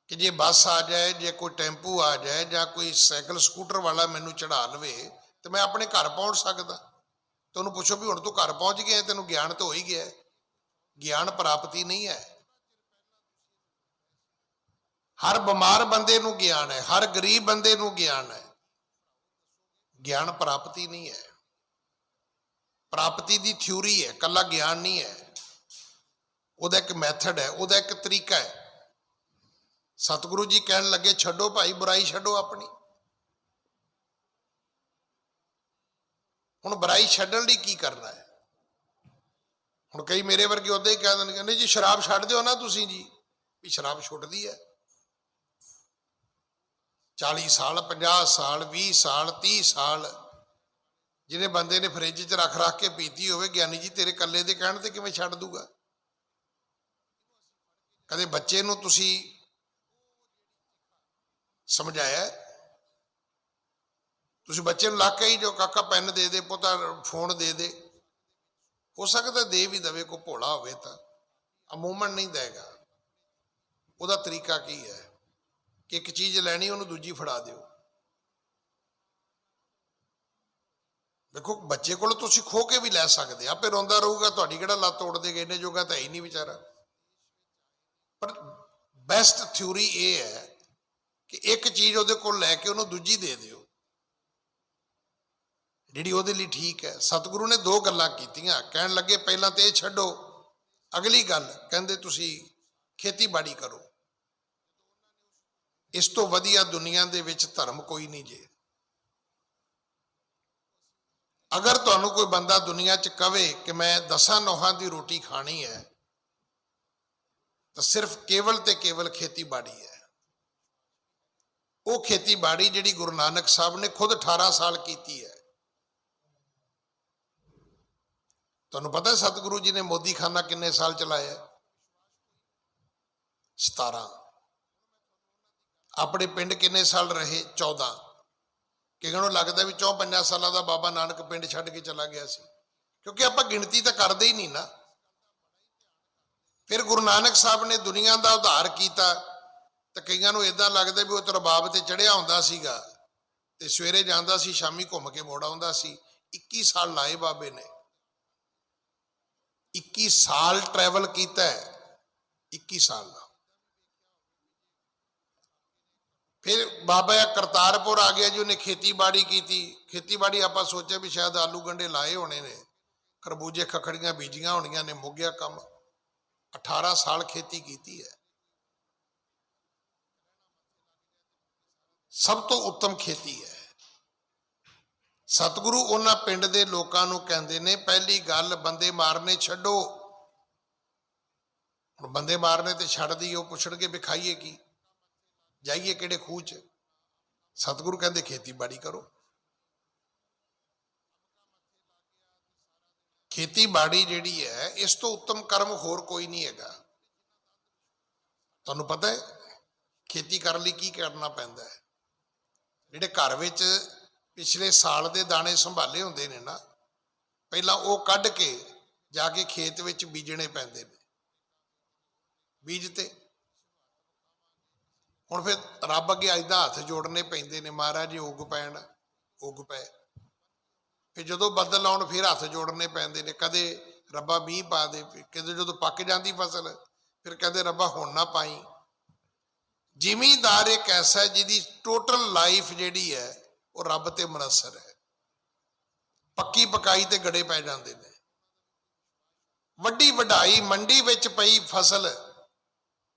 C: ਕਿ ਜੇ ਬੱਸ ਆ ਜਾਏ, ਜੇ ਕੋਈ ਟੈਂਪੂ ਆ ਜਾਏ, ਜਾਂ ਕੋਈ ਸਾਈਕਲ ਸਕੂਟਰ ਵਾਲਾ ਮੈਨੂੰ ਚੜਾ ਲਵੇ ਤੇ ਮੈਂ ਆਪਣੇ ਘਰ ਪਹੁੰਚ ਸਕਦਾ। ਤੁਹਾਨੂੰ ਪੁੱਛੋ ਵੀ ਹੁਣ ਤੂੰ ਘਰ ਪਹੁੰਚ ਗਿਆ, ਤੈਨੂੰ ਗਿਆਨ ਤਾਂ ਹੋ ਹੀ ਗਿਆ। ਗਿਆਨ ਪ੍ਰਾਪਤੀ ਨਹੀਂ ਹੈ। ਹਰ ਬਿਮਾਰ ਬੰਦੇ ਨੂੰ ਗਿਆਨ ਹੈ, ਹਰ ਗਰੀਬ ਬੰਦੇ ਨੂੰ ਗਿਆਨ ਹੈ। ਗਿਆਨ ਪ੍ਰਾਪਤੀ ਨਹੀਂ ਹੈ। ਪ੍ਰਾਪਤੀ ਦੀ ਥਿਊਰੀ ਹੈ, ਕੱਲਾ ਗਿਆਨ ਨਹੀਂ ਹੈ। ਉਹਦਾ ਇੱਕ ਮੈਥਡ ਹੈ, ਉਹਦਾ ਇੱਕ ਤਰੀਕਾ ਹੈ। ਸਤਿਗੁਰੂ ਜੀ ਕਹਿਣ ਲੱਗੇ ਛੱਡੋ ਭਾਈ ਬੁਰਾਈ, ਛੱਡੋ ਆਪਣੀ। ਹੁਣ ਬੁਰਾਈ ਛੱਡਣ ਲਈ ਕੀ ਕਰਨਾ ਹੈ? ਹੁਣ ਕਈ ਮੇਰੇ ਵਰਗੇ ਉਦਾਂ ਹੀ ਕਹਿ ਦਿੰਦੇ, ਕਹਿੰਦੇ ਜੀ ਸ਼ਰਾਬ ਛੱਡ ਦਿਓ ਨਾ ਤੁਸੀਂ ਜੀ। ਵੀ ਸ਼ਰਾਬ ਛੁੱਟਦੀ ਹੈ? 40 ਸਾਲ 50 ਸਾਲ 20 ਸਾਲ 30 ਸਾਲ ਜਿਹਨੇ ਬੰਦੇ ਨੇ ਫਰਿੱਜ 'ਚ ਰੱਖ ਕੇ ਪੀਤੀ ਹੋਵੇ, ਗਿਆਨੀ ਜੀ ਤੇਰੇ ਇਕੱਲੇ ਦੇ ਕਹਿਣ ਤੇ ਕਿਵੇਂ ਛੱਡ ਦੂਗਾ? ਕਦੇ ਬੱਚੇ ਨੂੰ ਤੁਸੀਂ ਸਮਝਾਇਆ? ਤੁਸੀਂ ਬੱਚੇ ਨੂੰ ਲੱਗ ਕੇ ਹੀ ਜੋ ਕਾਕਾ ਪੈਨ ਦੇ ਦੇ, ਪੁੱਤਾ ਫੋਨ ਦੇ ਦੇ। ਹੋ ਸਕਦਾ ਦੇ ਵੀ ਦਵੇ, ਕੋਈ ਭੋਲਾ ਹੋਵੇ ਤਾਂ, ਅਮੂਮਨ ਨਹੀਂ ਦੇਗਾ। ਉਹਦਾ ਤਰੀਕਾ ਕੀ ਹੈ ਕਿ ਇੱਕ ਚੀਜ਼ ਲੈਣੀ, ਉਹਨੂੰ ਦੂਜੀ ਫੜਾ ਦਿਓ। ਦੇਖੋ, ਬੱਚੇ ਕੋਲ ਤੁਸੀਂ ਖੋ ਕੇ ਵੀ ਲੈ ਸਕਦੇ, ਆਪੇ ਰੋਂਦਾ ਰਹੂਗਾ, ਤੁਹਾਡੀ ਕਿਹੜਾ ਲੱਤ ਤੋੜ ਦੇਗਾ, ਇਹਨੇ ਜੋਗਾ ਤਾਂ ਹੈ ਹੀ ਨਹੀਂ ਵਿਚਾਰਾ। ਪਰ ਬੈਸਟ ਥਿਊਰੀ ਇਹ ਹੈ ਕਿ ਇੱਕ ਚੀਜ਼ ਉਹਦੇ ਕੋਲ ਲੈ ਕੇ ਉਹਨੂੰ ਦੂਜੀ ਦੇ ਦਿਓ ਜਿਹੜੀ ਉਹਦੇ ਲਈ ਠੀਕ ਹੈ। ਸਤਿਗੁਰੂ ਨੇ 2 ਗੱਲਾਂ ਕੀਤੀਆਂ। ਕਹਿਣ ਲੱਗੇ ਪਹਿਲਾਂ ਤੇ ਇਹ ਛੱਡੋ, ਅਗਲੀ ਗੱਲ ਕਹਿੰਦੇ ਤੁਸੀਂ ਖੇਤੀਬਾੜੀ ਕਰੋ। ਇਸ ਤੋਂ ਵਧੀਆ ਦੁਨੀਆ ਦੇ ਵਿੱਚ ਧਰਮ ਕੋਈ ਨਹੀਂ ਜੇ। ਅਗਰ ਤੁਹਾਨੂੰ ਕੋਈ ਬੰਦਾ ਦੁਨੀਆ 'ਚ ਕਵੇ ਕਿ ਮੈਂ 10 ਨੋਹਾਂ ਦੀ ਰੋਟੀ ਖਾਣੀ ਹੈ ਤਾਂ ਸਿਰਫ ਕੇਵਲ ਤੇ ਕੇਵਲ ਖੇਤੀਬਾੜੀ ਹੈ। ਉਹ ਖੇਤੀਬਾੜੀ ਜਿਹੜੀ ਗੁਰੂ ਨਾਨਕ ਸਾਹਿਬ ਨੇ ਖੁਦ 18 ਸਾਲ ਕੀਤੀ ਹੈ। ਤੁਹਾਨੂੰ ਪਤਾ ਸਤਿਗੁਰੂ ਜੀ ਨੇ ਮੋਦੀਖਾਨਾ ਕਿੰਨੇ ਸਾਲ ਚਲਾਇਆ? 17। ਆਪਣੇ ਪਿੰਡ ਕਿੰਨੇ ਸਾਲ ਰਹੇ? 14। ਕਿਹਨਾਂ ਨੂੰ ਲੱਗਦਾ ਵੀ 4-5 ਸਾਲਾਂ ਦਾ ਬਾਬਾ ਨਾਨਕ ਪਿੰਡ ਛੱਡ ਕੇ ਚਲਾ ਗਿਆ ਸੀ? ਕਿਉਂਕਿ ਆਪਾਂ ਗਿਣਤੀ ਤਾਂ ਕਰਦੇ ਹੀ ਨਹੀਂ ਨਾ। ਫਿਰ ਗੁਰੂ ਨਾਨਕ ਸਾਹਿਬ ਨੇ ਦੁਨੀਆ ਦਾ ਉਧਾਰ ਕੀਤਾ ਤਾਂ ਕਈਆਂ ਨੂੰ ਇਦਾਂ ਲੱਗਦਾ ਵੀ ਉਹ ਤਾਂ ਰਬਾਬ ਤੇ ਚੜਿਆ ਹੁੰਦਾ ਸੀਗਾ ਤੇ ਸਵੇਰੇ ਜਾਂਦਾ ਸੀ, ਸ਼ਾਮੀ ਘੁੰਮ ਕੇ ਮੋੜ ਆਉਂਦਾ ਸੀ। 21 ਸਾਲ ਲਾਏ ਬਾਬੇ ਨੇ, 21 ਸਾਲ ਟਰੈਵਲ ਕੀਤਾ ਹੈ, 21 ਸਾਲ ਦਾ। ਫਿਰ ਬਾਬਾ ਕਰਤਾਰਪੁਰ ਆ ਗਿਆ ਜੀ, ਉਹਨੇ ਖੇਤੀਬਾੜੀ ਕੀਤੀ। ਖੇਤੀਬਾੜੀ ਆਪਾਂ ਸੋਚਿਆ ਵੀ ਸ਼ਾਇਦ ਆਲੂ ਗੰਢੇ ਲਾਏ ਹੋਣੇ ਨੇ, ਖਰਬੂਜੇ ਖਖੜੀਆਂ ਬੀਜੀਆਂ ਹੋਣੀਆਂ ਨੇ, ਮੁੱਕ ਗਿਆ ਕੰਮ। 18 ਸਾਲ ਖੇਤੀ ਕੀਤੀ ਹੈ। ਸਭ ਤੋਂ ਉੱਤਮ ਖੇਤੀ ਹੈ। ਸਤਿਗੁਰੂ ਉਹਨਾਂ ਪਿੰਡ ਦੇ ਲੋਕਾਂ ਨੂੰ ਕਹਿੰਦੇ ਨੇ, ਪਹਿਲੀ ਗੱਲ ਬੰਦੇ ਮਾਰਨੇ ਛੱਡੋ। ਹੁਣ ਬੰਦੇ ਮਾਰਨੇ ਤੇ ਛੱਡ ਦਈਏ, ਉਹ ਪੁੱਛਣਗੇ ਵੀ ਖਾਈਏ ਕੀ, ਜਾਈਏ ਕਿਹੜੇ ਖੂਹ 'ਚ? ਸਤਿਗੁਰੂ ਕਹਿੰਦੇ ਖੇਤੀਬਾੜੀ ਕਰੋ। ਖੇਤੀਬਾੜੀ ਜਿਹੜੀ ਹੈ, ਇਸ ਤੋਂ ਉੱਤਮ ਕਰਮ ਹੋਰ ਕੋਈ ਨਹੀਂ ਹੈਗਾ। ਤੁਹਾਨੂੰ ਪਤਾ ਹੈ ਖੇਤੀ ਕਰਨ ਲਈ ਕੀ ਕਰਨਾ ਪੈਂਦਾ ਹੈ? ਜਿਹੜੇ ਘਰ ਵਿੱਚ ਪਿਛਲੇ ਸਾਲ ਦੇ ਦਾਣੇ ਸੰਭਾਲੇ ਹੁੰਦੇ ਨੇ ਨਾ, ਪਹਿਲਾਂ ਉਹ ਕੱਢ ਕੇ ਜਾ ਕੇ ਖੇਤ ਵਿੱਚ ਬੀਜਣੇ ਪੈਂਦੇ ਨੇ। ਬੀਜ ਤੇ ਹੁਣ ਫਿਰ ਰੱਬ ਅੱਗੇ ਏਦਾਂ ਹੱਥ ਜੋੜਨੇ ਪੈਂਦੇ ਨੇ, ਮਹਾਰਾਜ ਜੀ ਉੱਗ ਪੈਣ, ਉੱਗ ਪਏ। ਫਿਰ ਜਦੋਂ ਬੱਦਲ ਆਉਣ ਫਿਰ ਹੱਥ ਜੋੜਨੇ ਪੈਂਦੇ ਨੇ, ਕਦੇ ਰੱਬਾ ਮੀਂਹ ਪਾ ਦੇ। ਕਦੇ ਜਦੋਂ ਪੱਕ ਜਾਂਦੀ ਫਸਲ ਫਿਰ ਕਹਿੰਦੇ ਰੱਬਾ ਹੁਣ ਨਾ ਪਾਈ। ਜ਼ਿਮੀਂਦਾਰ ਇੱਕ ਐਸਾ ਜਿਹਦੀ ਟੋਟਲ ਲਾਈਫ ਜਿਹੜੀ ਹੈ ਉਹ ਰੱਬ ਤੇ ਮੁਨਸਰ ਹੈ। ਪੱਕੀ ਪਕਾਈ ਤੇ ਗੜੇ ਪੈ ਜਾਂਦੇ ਨੇ। ਵੱਡੀ ਵਡਾਈ ਮੰਡੀ ਵਿੱਚ ਪਈ ਫਸਲ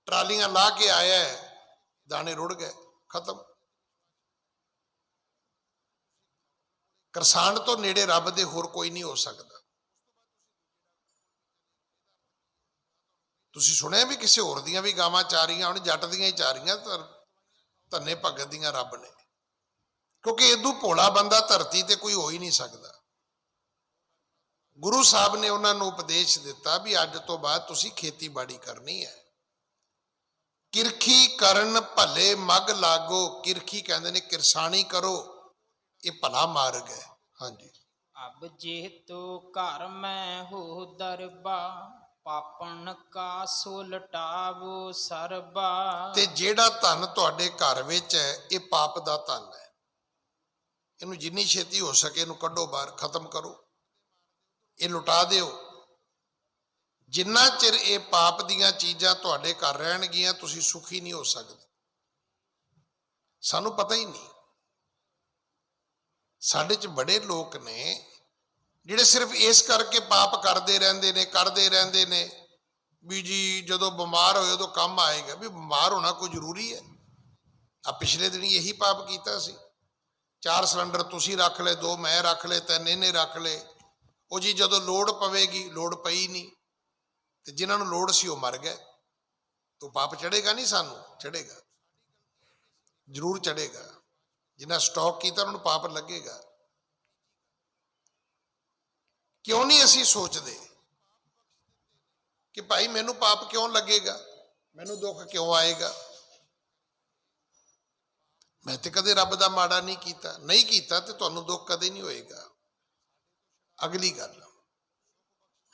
C: ਟਰਾਲੀਆਂ ਲਾ ਕੇ ਆਇਆ ਹੈ, ਦਾਣੇ ਰੁੜ ਗਏ, ਖਤਮ। ਕਿਸਾਨ ਤੋਂ ਨੇੜੇ ਰੱਬ ਦੇ ਹੋਰ ਕੋਈ ਨਹੀਂ ਹੋ ਸਕਦਾ। ਤੁਸੀਂ ਸੁਣਿਆ ਵੀ ਕਿਸੇ ਹੋਰ ਦੀਆਂ ਵੀ ਗਾਵਾਂ ਚਾਰੀਆਂ, ਹੁਣ ਜੱਟ ਦੀਆਂ ਹੀ ਚਾਰੀਆਂ, ਧੰਨੇ ਭਗਤ ਦੀਆਂ ਰੱਬ ਨੇ। ਕਿਉਂਕਿ ਇਦੋਂ ਭੋਲਾ ਬੰਦਾ ਧਰਤੀ ਤੇ ਕੋਈ ਹੋ ਹੀ ਨਹੀਂ ਸਕਦਾ। ਗੁਰੂ ਸਾਹਿਬ ਨੇ ਉਹਨਾਂ ਨੂੰ ਉਪਦੇਸ਼ ਦਿੱਤਾ ਵੀ ਅੱਜ ਤੋਂ ਬਾਅਦ ਤੁਸੀਂ ਖੇਤੀਬਾੜੀ ਕਰਨੀ ਹੈ। ਕਿਰਖੀ ਕਰਨ ਭਲੇ ਮਗ ਲਾਗੋ। ਕਿਰਖੀ ਕਹਿੰਦੇ ਨੇ ਕਿਰਸਾਨੀ ਕਰੋ, ਇਹ ਭਲਾ ਮਾਰਗ ਹੈ। ਹਾਂਜੀ।
B: ਅਬ ਜੇਤੋ ਘਰ ਮੈਂ ਹੋ ਦਰਬਾ, ਪਾਪਣ ਕਾ ਸੋ ਲਟਾਵੋ ਸਰਬਾ।
C: ਤੇ ਜਿਹੜਾ ਧਨ ਤੁਹਾਡੇ ਘਰ ਵਿੱਚ ਹੈ ਇਹ ਪਾਪ ਦਾ ਧਨ ਹੈ। ਇਹਨੂੰ ਜਿੰਨੀ ਛੇਤੀ ਹੋ ਸਕੇ ਇਹਨੂੰ ਕੱਢੋ ਬਾਹਰ, ਖਤਮ ਕਰੋ, ਇਹ ਲੁਟਾ ਦਿਓ। ਜਿੰਨਾ ਚਿਰ ਇਹ ਪਾਪ ਦੀਆਂ ਚੀਜ਼ਾਂ ਤੁਹਾਡੇ ਘਰ ਰਹਿਣਗੀਆਂ ਤੁਸੀਂ ਸੁਖੀ ਨਹੀਂ ਹੋ ਸਕਦੇ। ਸਾਨੂੰ ਪਤਾ ਹੀ ਨਹੀਂ। ਸਾਡੇ 'ਚ ਬੜੇ ਲੋਕ ਨੇ ਜਿਹੜੇ ਸਿਰਫ ਇਸ ਕਰਕੇ ਪਾਪ ਕਰਦੇ ਰਹਿੰਦੇ ਨੇ ਵੀ ਜੀ ਜਦੋਂ ਬਿਮਾਰ ਹੋਏ ਉਦੋਂ ਕੰਮ ਆਏਗਾ। ਵੀ ਬਿਮਾਰ ਹੋਣਾ ਕੋਈ ਜ਼ਰੂਰੀ ਹੈ? ਆ ਪਿਛਲੇ ਦਿਨ ਇਹੀ ਪਾਪ ਕੀਤਾ ਸੀ। 4 ਸਿਲੰਡਰ ਤੁਸੀਂ ਰੱਖ ਲਏ, 2 ਮੈਂ ਰੱਖ ਲਏ, 3 ਇਹਨੇ ਰੱਖ ਲਏ। ਉਹ ਜੀ ਜਦੋਂ ਲੋੜ ਪਵੇਗੀ, ਲੋੜ ਪਈ ਨਹੀਂ, ਤੇ ਜਿਨ੍ਹਾਂ ਨੂੰ ਲੋੜ ਸੀ ਉਹ ਮਰ ਗਏ। ਤਾਂ ਪਾਪ ਚੜੇਗਾ ਨਹੀਂ? ਸਾਨੂੰ ਚੜੇਗਾ, ਜ਼ਰੂਰ ਚੜੇਗਾ। ਜਿਨ੍ਹਾਂ ਸਟਾਕ ਕੀਤਾ ਉਹਨਾਂ ਨੂੰ ਪਾਪ ਲੱਗੇਗਾ। ਕਿਉਂ ਨਹੀਂ ਅਸੀਂ ਸੋਚਦੇ ਕਿ ਭਾਈ ਮੈਨੂੰ ਪਾਪ ਕਿਉਂ ਲੱਗੇਗਾ, ਮੈਨੂੰ ਦੁੱਖ ਕਿਉਂ ਆਏਗਾ? ਮੈਂ ਤੇ ਕਦੇ ਰੱਬ ਦਾ ਮਾੜਾ ਨਹੀਂ ਕੀਤਾ, ਨਹੀਂ ਕੀਤਾ ਤੇ ਤੁਹਾਨੂੰ ਦੁੱਖ ਕਦੇ ਨਹੀਂ ਹੋਏਗਾ। ਅਗਲੀ ਗੱਲ,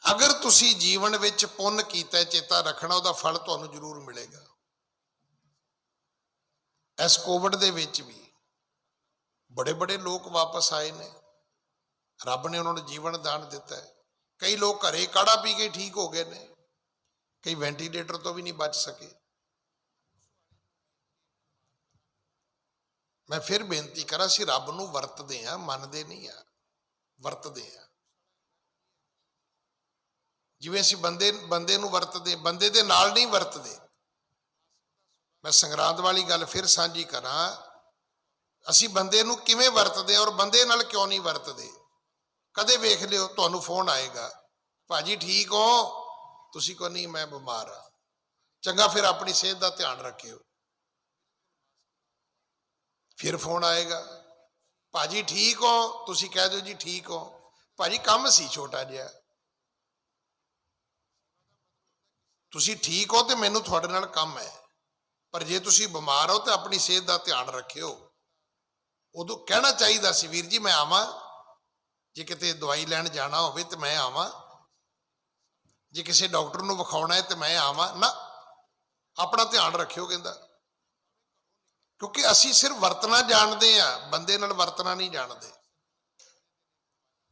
C: ਅਗਰ ਤੁਸੀਂ ਜੀਵਨ ਵਿੱਚ ਪੁੰਨ ਕੀਤਾ, ਚੇਤਾ ਰੱਖਣਾ ਉਹਦਾ ਫਲ ਤੁਹਾਨੂੰ ਜ਼ਰੂਰ ਮਿਲੇਗਾ। ਇਸ ਕੋਵਿਡ ਦੇ ਵਿੱਚ ਵੀ ਬੜੇ ਬੜੇ ਲੋਕ ਵਾਪਸ ਆਏ ਨੇ, ਰੱਬ ਨੇ ਉਹਨਾਂ ਨੂੰ ਜੀਵਨ ਦਾਨ ਦਿੱਤਾ ਹੈ। ਕਈ ਲੋਕ ਘਰੇ ਕਾੜਾ ਪੀ ਕੇ ਠੀਕ ਹੋ ਗਏ ਨੇ, ਕਈ ਵੈਂਟੀਲੇਟਰ ਤੋਂ ਵੀ ਨਹੀਂ ਬਚ ਸਕੇ। ਮੈਂ ਫਿਰ ਬੇਨਤੀ ਕਰਾਂ, ਅਸੀਂ ਰੱਬ ਨੂੰ ਵਰਤਦੇ ਹਾਂ, ਮੰਨਦੇ ਨਹੀਂ ਆ, ਵਰਤਦੇ ਹਾਂ। ਜਿਵੇਂ ਅਸੀਂ ਬੰਦੇ ਨੂੰ ਵਰਤਦੇ, ਬੰਦੇ ਦੇ ਨਾਲ ਨਹੀਂ ਵਰਤਦੇ। ਮੈਂ ਸੰਗਰਾਂਦ ਵਾਲੀ ਗੱਲ ਫਿਰ ਸਾਂਝੀ ਕਰਾਂ, ਅਸੀਂ ਬੰਦੇ ਨੂੰ ਕਿਵੇਂ ਵਰਤਦੇ ਹਾਂ ਔਰ ਬੰਦੇ ਨਾਲ ਕਿਉਂ ਨਹੀਂ ਵਰਤਦੇ। ਕਦੇ ਵੇਖ ਲਿਓ ਤੁਹਾਨੂੰ ਫੋਨ ਆਏਗਾ, ਭਾਜੀ ਠੀਕ ਹੋ? ਤੁਸੀਂ ਕਹੋ ਨਹੀਂ ਮੈਂ ਬਿਮਾਰ ਆ। ਚੰਗਾ, ਫਿਰ ਆਪਣੀ ਸਿਹਤ ਦਾ ਧਿਆਨ ਰੱਖਿਓ। ਫਿਰ ਫੋਨ ਆਏਗਾ, ਭਾਜੀ ਠੀਕ ਹੋ? ਤੁਸੀਂ ਕਹਿ ਦਿਓ ਜੀ ਠੀਕ ਹੋ। ਭਾਜੀ ਕੰਮ ਸੀ ਛੋਟਾ ਜਿਹਾ। ਤੁਸੀਂ ਠੀਕ ਹੋ ਤੇ ਮੈਨੂੰ ਤੁਹਾਡੇ ਨਾਲ ਕੰਮ ਹੈ, ਪਰ ਜੇ ਤੁਸੀਂ ਬਿਮਾਰ ਹੋ ਤਾਂ ਆਪਣੀ ਸਿਹਤ ਦਾ ਧਿਆਨ ਰੱਖਿਓ। ਉਦੋਂ ਕਹਿਣਾ ਚਾਹੀਦਾ ਸੀ, ਵੀਰ ਜੀ ਮੈਂ ਆਵਾਂ, ਜੇ ਕਿਤੇ ਦਵਾਈ ਲੈਣ ਜਾਣਾ ਹੋਵੇ ਤੇ ਮੈਂ ਆਵਾਂ, ਜੇ ਕਿਸੇ ਡਾਕਟਰ ਨੂੰ ਵਿਖਾਉਣਾ ਹੈ ਤੇ ਮੈਂ ਆਵਾਂ ਨਾ। ਆਪਣਾ ਧਿਆਨ ਰੱਖਿਓ ਕਹਿੰਦਾ, ਕਿਉਂਕਿ ਅਸੀਂ ਸਿਰਫ ਵਰਤਣਾ ਜਾਣਦੇ ਆ, ਬੰਦੇ ਨਾਲ ਵਰਤਣਾ ਨਹੀਂ ਜਾਣਦੇ।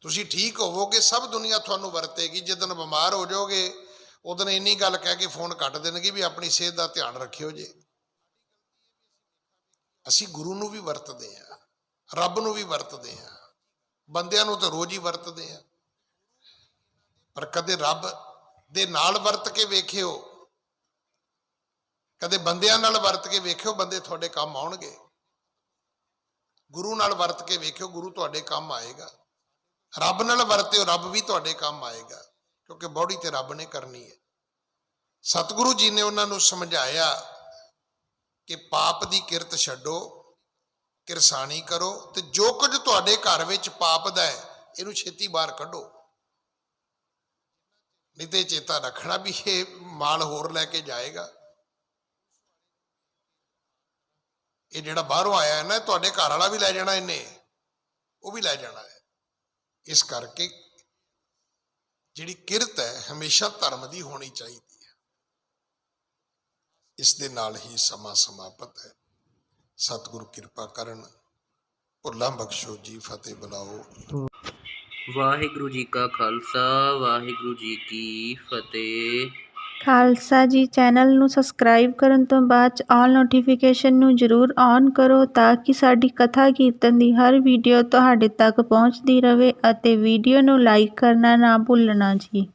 C: ਤੁਸੀਂ ਠੀਕ ਹੋਵੋਗੇ, ਸਭ ਦੁਨੀਆ ਤੁਹਾਨੂੰ ਵਰਤੇਗੀ। ਜਿੱਦਣ ਬਿਮਾਰ ਹੋ ਜਾਓਗੇ ਉਦੋਂ ਇੰਨੀ ਗੱਲ ਕਹਿ ਕੇ ਫੋਨ ਕੱਟ ਦੇਣਗੇ ਵੀ ਆਪਣੀ ਸਿਹਤ ਦਾ ਧਿਆਨ ਰੱਖਿਓ ਜੇ। ਅਸੀਂ ਗੁਰੂ ਨੂੰ ਵੀ ਵਰਤਦੇ ਆ, ਰੱਬ ਨੂੰ ਵੀ ਵਰਤਦੇ ਆ, ਬੰਦਿਆਂ ਨੂੰ ਤਾਂ ਰੋਜ਼ ਹੀ ਵਰਤਦੇ ਆ, ਪਰ ਕਦੇ ਰੱਬ ਦੇ ਨਾਲ ਵਰਤ ਕੇ ਵੇਖਿਓ, ਕਦੇ ਬੰਦਿਆਂ ਨਾਲ ਵਰਤ ਕੇ ਵੇਖਿਓ, ਬੰਦੇ ਤੁਹਾਡੇ ਕੰਮ ਆਉਣਗੇ। ਗੁਰੂ ਨਾਲ ਵਰਤ ਕੇ ਵੇਖਿਓ, ਗੁਰੂ ਤੁਹਾਡੇ ਕੰਮ ਆਏਗਾ। ਰੱਬ ਨਾਲ ਵਰਤਿਓ, ਰੱਬ ਵੀ ਤੁਹਾਡੇ ਕੰਮ ਆਏਗਾ, ਕਿਉਂਕਿ ਬੌੜੀ ਤੇ ਰੱਬ ਨੇ ਕਰਨੀ ਹੈ। ਸਤਿਗੁਰੂ ਜੀ ਨੇ ਉਹਨਾਂ ਨੂੰ ਸਮਝਾਇਆ ਕਿ ਪਾਪ ਦੀ ਕਿਰਤ ਛੱਡੋ, ਕਿਰਸਾਨੀ ਕਰੋ, ਤੇ ਜੋ ਕੁਝ ਤੁਹਾਡੇ ਘਰ ਵਿੱਚ ਪਾਪ ਦਾ ਹੈ ਇਹਨੂੰ ਛੇਤੀ ਬਾਹਰ ਕੱਢੋ। ਨਹੀਂ ਤੇ ਚੇਤਾ ਰੱਖਣਾ ਵੀ ਇਹ ਮਾਲ ਹੋਰ ਲੈ ਕੇ ਜਾਏਗਾ। ਇਹ ਜਿਹੜਾ ਬਾਹਰੋਂ ਆਇਆ ਹੈ ਨਾ, ਤੁਹਾਡੇ ਘਰ ਵਾਲਾ ਵੀ ਲੈ ਜਾਣਾ, ਇਹਨੇ ਉਹ ਵੀ ਲੈ ਜਾਣਾ ਹੈ। ਇਸ ਕਰਕੇ ਜਿਹੜੀ ਕਿਰਤ ਹੈ ਹਮੇਸ਼ਾ ਧਰਮ ਦੀ ਹੋਣੀ ਚਾਹੀਦੀ ਹੈ। ਇਸ ਦੇ ਨਾਲ ਹੀ ਸਮਾਂ ਸਮਾਪਤ ਹੈ। ਸਤਿਗੁਰੂ ਕਿਰਪਾ ਕਰਨ। ਭੁੱਲਾਂ ਬਖਸ਼ੋ ਜੀ, ਫਤਿਹ ਬੁਲਾਓ।
D: ਵਾਹਿਗੁਰੂ ਜੀ ਕਾ ਖਾਲਸਾ, ਵਾਹਿਗੁਰੂ ਜੀ ਕੀ ਫਤਿਹ।
A: ਖਾਲਸਾ ਜੀ, ਚੈਨਲ ਨੂੰ ਸਬਸਕ੍ਰਾਈਬ ਕਰਨ ਤੋਂ ਬਾਅਦ 'ਚ ਆਲ ਨੋਟੀਫਿਕੇਸ਼ਨ ਨੂੰ ਜ਼ਰੂਰ ਔਨ ਕਰੋ ਤਾਂ ਕਿ ਸਾਡੀ ਕਥਾ ਕੀਰਤਨ ਦੀ ਹਰ ਵੀਡੀਓ ਤੁਹਾਡੇ ਤੱਕ ਪਹੁੰਚਦੀ ਰਹੇ, ਅਤੇ ਵੀਡੀਓ ਨੂੰ ਲਾਈਕ ਕਰਨਾ ਨਾ ਭੁੱਲਣਾ ਜੀ।